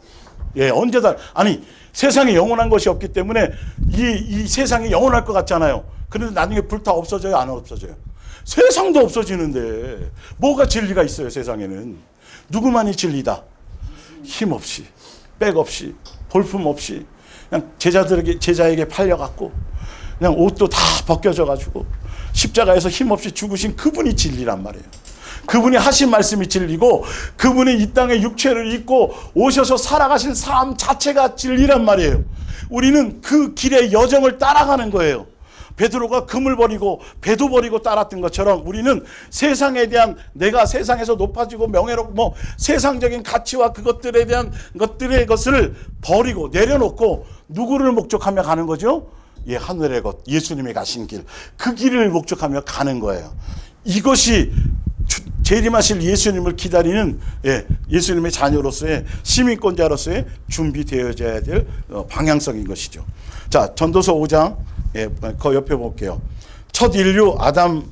아니, 세상에 영원한 것이 없기 때문에 이 세상이 영원할 것 같잖아요. 그런데 나중에 불타 없어져요, 안 없어져요? 세상도 없어지는데 뭐가 진리가 있어요, 세상에는. 누구만이 진리다? 힘없이, 백없이, 볼품없이 그냥 제자에게 팔려갖고 그냥 옷도 다 벗겨져가지고 십자가에서 힘없이 죽으신 그분이 진리란 말이에요. 그분이 하신 말씀이 진리고 그분이 이 땅에 육체를 입고 오셔서 살아가신 삶 자체가 진리란 말이에요. 우리는 그 길의 여정을 따라가는 거예요. 베드로가 금을 버리고 배도 버리고 따랐던 것처럼 우리는 세상에 대한 내가 세상에서 높아지고 명예롭고 뭐 세상적인 가치와 그것들에 대한 것을 버리고 내려놓고 누구를 목적하며 가는 거죠? 예, 하늘의 것, 예수님이 가신 길, 그 길을 목적하며 가는 거예요. 이것이 재림하실 예수님을 기다리는 예수님의 자녀로서의 시민권자로서의 준비되어져야 될 방향성인 것이죠. 자, 전도서 5장 그 옆에 볼게요. 첫 인류 아담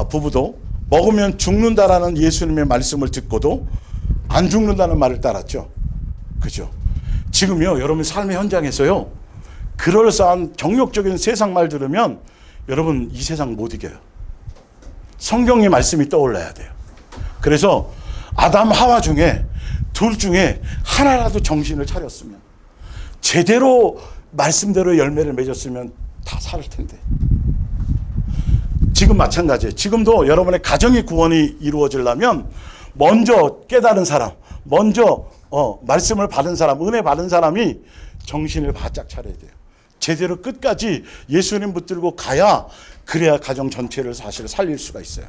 부부도 먹으면 죽는다라는 예수님의 말씀을 듣고도 안 죽는다는 말을 따랐죠. 그죠? 지금요, 여러분 삶의 현장에서요, 그럴싸한 정욕적인 세상 말 들으면 여러분 이 세상 못 이겨요. 성경의 말씀이 떠올라야 돼요. 그래서 아담 하와 중에 둘 중에 하나라도 정신을 차렸으면, 제대로 말씀대로 열매를 맺었으면 다 살 텐데. 지금 마찬가지예요. 지금도 여러분의 가정의 구원이 이루어지려면 먼저 깨달은 사람, 먼저 말씀을 받은 사람, 은혜 받은 사람이 정신을 바짝 차려야 돼요. 제대로 끝까지 예수님 붙들고 가야, 그래야 가정 전체를 사실 살릴 수가 있어요.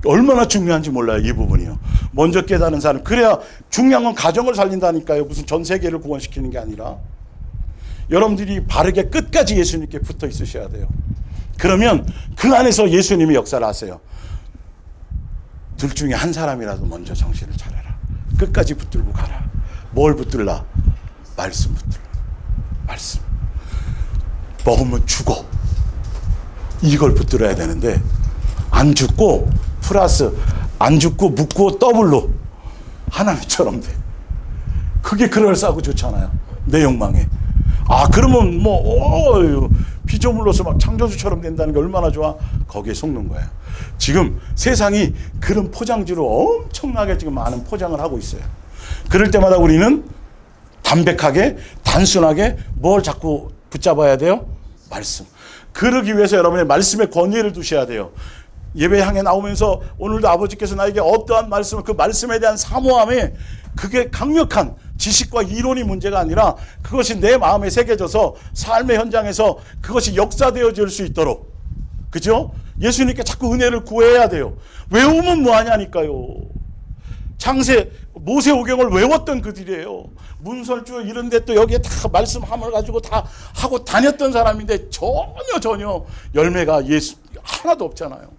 얼마나 중요한지 몰라요, 이 부분이요. 먼저 깨달은 사람, 그래야 중요한 건 가정을 살린다니까요. 무슨 전 세계를 구원시키는 게 아니라. 여러분들이 바르게 끝까지 예수님께 붙어 있으셔야 돼요. 그러면 그 안에서 예수님이 역사를 하세요. 둘 중에 한 사람이라도 먼저 정신을 차려라. 끝까지 붙들고 가라. 뭘 붙들라? 말씀 붙들라. 말씀. 먹으면 죽어. 이걸 붙들어야 되는데 안 죽고 플러스 안 죽고 묻고 더블로 하나님처럼 돼. 그게 그럴싸하고 좋잖아요. 내 욕망에. 그러면 피조물로서 막 창조주처럼 된다는 게 얼마나 좋아. 거기에 속는 거예요. 지금 세상이 그런 포장지로 엄청나게 지금 많은 포장을 하고 있어요. 그럴 때마다 우리는 담백하게 단순하게 뭘 자꾸 붙잡아야 돼요? 말씀. 그러기 위해서 여러분의 말씀에 권위를 두셔야 돼요. 예배 향해 나오면서 오늘도 아버지께서 나에게 어떠한 말씀을, 그 말씀에 대한 사모함에, 그게 강력한 지식과 이론이 문제가 아니라 그것이 내 마음에 새겨져서 삶의 현장에서 그것이 역사되어질 수 있도록, 그죠? 예수님께 자꾸 은혜를 구해야 돼요. 외우면 뭐하냐니까요. 창세 모세오경을 외웠던 그들이에요. 문설주 이런 데 또 여기에 다 말씀함을 가지고 다 하고 다녔던 사람인데 전혀 열매가 예수 하나도 없잖아요.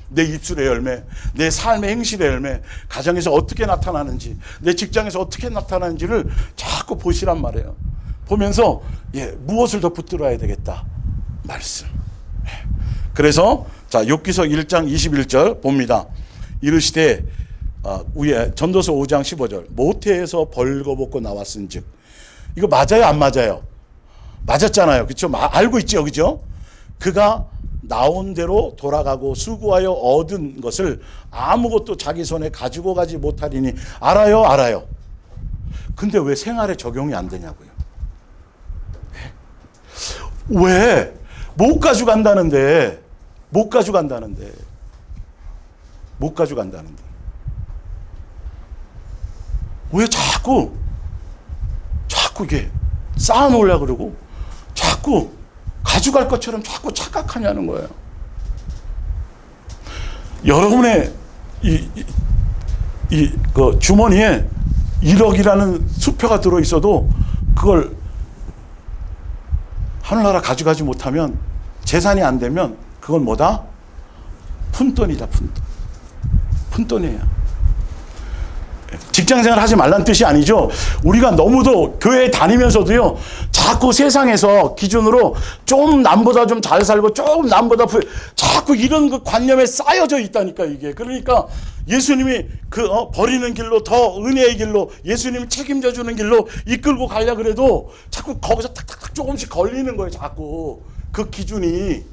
내 입술의 열매, 내 삶의 행실의 열매, 가정에서 어떻게 나타나는지, 내 직장에서 어떻게 나타나는지를 자꾸 보시란 말이에요. 보면서 무엇을 더 붙들어야 되겠다? 말씀. 그래서 자, 욥기서 1장 21절 봅니다. 이르시되 위에 전도서 5장 15절 모태에서 벌거벗고 나왔은즉. 이거 맞아요, 안 맞아요? 맞았잖아요. 그렇죠? 알고 있죠, 그죠? 그가 나온 대로 돌아가고 수고하여 얻은 것을 아무것도 자기 손에 가지고 가지 못하리니. 알아요. 근데 왜 생활에 적용이 안 되냐고요? 왜? 못 가져간다는데. 왜 자꾸 이게 쌓아놓으려고 그러고 자꾸 가져갈 것처럼 자꾸 착각하냐는 거예요. 여러분의 그 주머니에 1억이라는 수표가 들어있어도 그걸 하늘나라 가져가지 못하면, 재산이 안 되면 그건 뭐다? 푼돈이다. 푼돈이에요. 직장생활 하지 말라는 뜻이 아니죠. 우리가 너무도 교회에 다니면서도요, 자꾸 세상에서 기준으로 좀 남보다 좀 잘 살고 좀 남보다 자꾸 이런 그 관념에 쌓여져 있다니까, 이게. 그러니까 예수님이 버리는 길로, 더 은혜의 길로, 예수님이 책임져 주는 길로 이끌고 가려 그래도 자꾸 거기서 탁탁탁 조금씩 걸리는 거예요. 자꾸 그 기준이.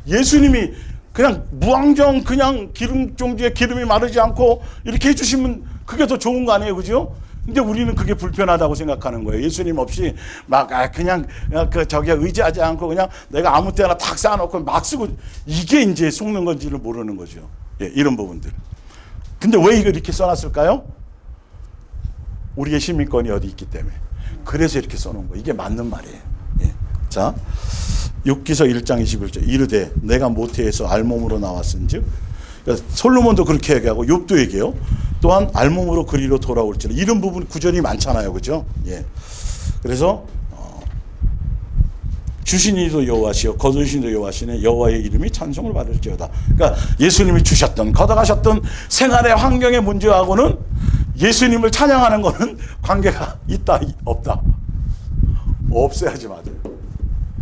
예수님이 그냥 무앙정 그냥 기름종지에 기름이 마르지 않고 이렇게 해주시면 그게 더 좋은 거 아니에요, 그죠? 근데 우리는 그게 불편하다고 생각하는 거예요. 예수님 없이 막 그냥 저기 의지하지 않고 그냥 내가 아무 때나 탁 쌓아놓고 막 쓰고, 이게 이제 속는 건지를 모르는 거죠. 이런 부분들. 근데 왜 이걸 이렇게 써놨을까요? 우리의 시민권이 어디 있기 때문에. 그래서 이렇게 써놓은 거예요. 이게 맞는 말이에요. 자, 욥기서 1장 21절 이르되 내가 모태에서 알몸으로 나왔은즉, 그러니까 솔로몬도 그렇게 얘기하고 욥도 얘기해요. 또한 알몸으로 그리로 돌아올지라. 이런 부분 구절이 많잖아요, 그죠? 예. 그래서 주신 이도 여호와시요 거두신 이도 여호와시네 여호와의 이름이 찬송을 받을지어다. 그러니까 예수님이 주셨던 걷어가셨던 생활의 환경의 문제하고는 예수님을 찬양하는 거는 관계가 있다 없다? 없어야지 맞아요.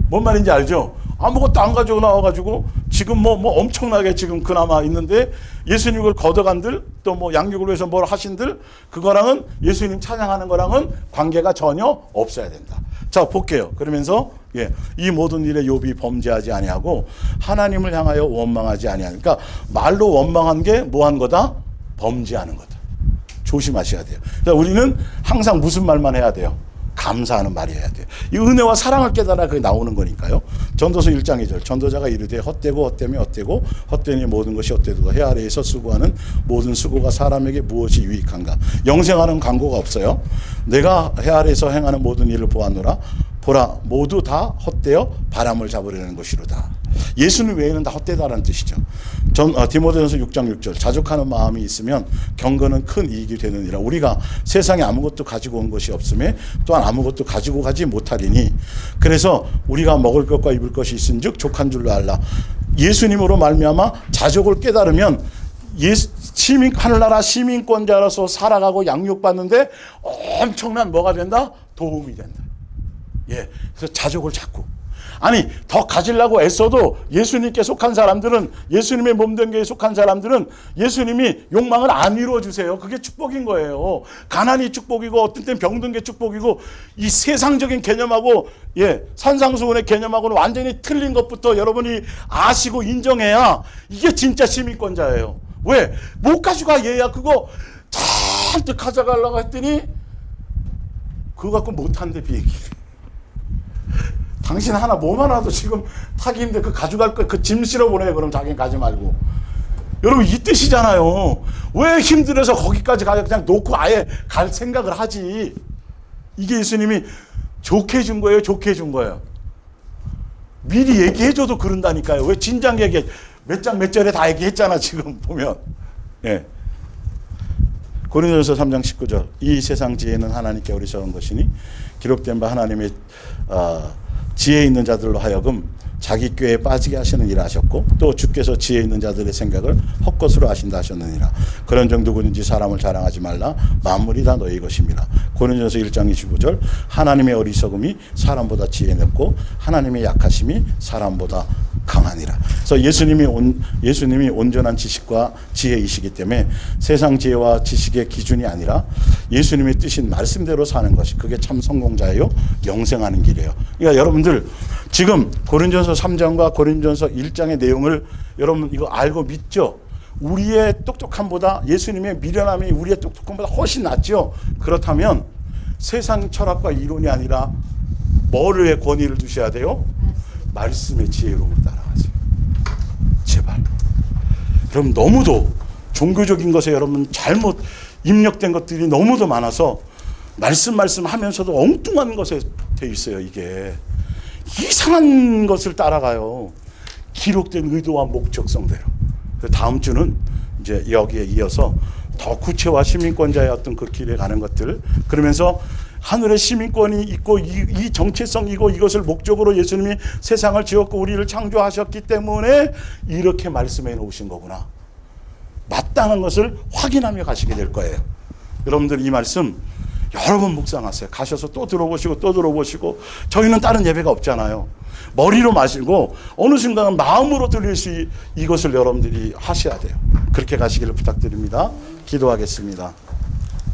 뭔 말인지 알죠? 아무것도 안 가지고 나와가지고 지금 뭐 엄청나게 지금 그나마 있는데 예수님을 걷어간들 또 뭐 양육을 위해서 뭘 하신들 그거랑은 예수님 찬양하는 거랑은 관계가 전혀 없어야 된다. 자 볼게요. 그러면서 이 모든 일에 욥이 범죄하지 아니하고 하나님을 향하여 원망하지 아니하는. 그러니까 말로 원망한 게 뭐한 거다? 범죄하는 거다. 조심하셔야 돼요. 그러니까 우리는 항상 무슨 말만 해야 돼요? 감사하는 말이 해야 돼요. 이 은혜와 사랑을 깨달아 그게 나오는 거니까요. 전도서 1장 2절 전도자가 이르되 헛되고 헛되며 헛되고 헛되니 모든 것이 헛되도다. 해 아래에서 수고하는 모든 수고가 사람에게 무엇이 유익한가. 영생하는 광고가 없어요. 내가 해 아래에서 행하는 모든 일을 보았노라. 보라 모두 다 헛되어 바람을 잡으려는 것이로다. 예수님 외에는 다 헛되다라는 뜻이죠. 디모데전서 6장 6절 자족하는 마음이 있으면 경건은 큰 이익이 되느니라. 우리가 세상에 아무것도 가지고 온 것이 없음에 또한 아무것도 가지고 가지 못하리니 그래서 우리가 먹을 것과 입을 것이 있은즉 족한 줄로 알라. 예수님으로 말미암아 자족을 깨달으면 하늘나라 시민권자로서 살아가고 양육받는데 엄청난 뭐가 된다? 도움이 된다. 그래서 자족을 찾고 아니 더 가지려고 애써도 예수님께 속한 사람들은 예수님의 몸된 교회에 속한 사람들은 예수님이 욕망을 안 이루어주세요. 그게 축복인 거예요. 가난이 축복이고 어떤 때는 병든 게 축복이고 이 세상적인 개념하고 산상수훈의 개념하고는 완전히 틀린 것부터 여러분이 아시고 인정해야 이게 진짜 시민권자예요. 왜? 못 가져가 얘야. 그거 잔뜩 가져가려고 했더니 그거 갖고 못한대 비행기. 당신 하나 몸 하나도 지금 타기 힘든데 그 가져갈 거 그 짐 실어 보내요. 그럼 자기는 가지 말고. 여러분 이 뜻이잖아요. 왜 힘들어서 거기까지 가서 그냥 놓고 아예 갈 생각을 하지. 이게 예수님이 좋게 해준 거예요. 좋게 해준 거예요. 미리 얘기해줘도 그런다니까요. 왜 진작 얘기 몇 장 몇 절에 다 얘기했잖아 지금 보면. 고린도전서 3장 19절 이 세상 지혜는 하나님께 어리석은 것이니 기록된 바 하나님의 지혜 있는 자들로 하여금 자기 꾀에 빠지게 하시는 일을 하셨고 또 주께서 지혜 있는 자들의 생각을 헛것으로 하신다 하셨느니라. 그런 정도군인지 사람을 자랑하지 말라. 만물이 다 너희 것입니다. 고린도전서 1장 25절 하나님의 어리석음이 사람보다 지혜롭고 하나님의 약하심이 사람보다 강하니라. 그래서 예수님이 온전한 지식과 지혜이시기 때문에 세상 지혜와 지식의 기준이 아니라 예수님의 뜻인 말씀대로 사는 것이 그게 참 성공자예요. 영생하는 길이에요. 그러니까 여러분들 지금 고린도전서 3장과 고린도전서 1장의 내용을 여러분 이거 알고 믿죠? 우리의 똑똑함보다 예수님의 미련함이 우리의 똑똑함보다 훨씬 낫죠? 그렇다면 세상 철학과 이론이 아니라 뭐를 권위를 두셔야 돼요? 말씀의 지혜로움을 따라가세요. 제발. 그럼 너무도 종교적인 것에 여러분 잘못 입력된 것들이 너무도 많아서 말씀 하면서도 엉뚱한 것에 돼 있어요. 이게 이상한 것을 따라가요. 기록된 의도와 목적성대로. 다음 주는 이제 여기에 이어서 더 구체화 시민권자의 어떤 그 길에 가는 것들 그러면서 하늘의 시민권이 있고 이 정체성이고 이것을 목적으로 예수님이 세상을 지었고 우리를 창조하셨기 때문에 이렇게 말씀해 놓으신 거구나. 마땅한 것을 확인하며 가시게 될 거예요. 여러분들 이 말씀 여러 번 묵상하세요. 가셔서 또 들어보시고 또 들어보시고 저희는 다른 예배가 없잖아요. 머리로 마시고 어느 순간은 마음으로 들릴 수 이것을 여러분들이 하셔야 돼요. 그렇게 가시기를 부탁드립니다. 기도하겠습니다.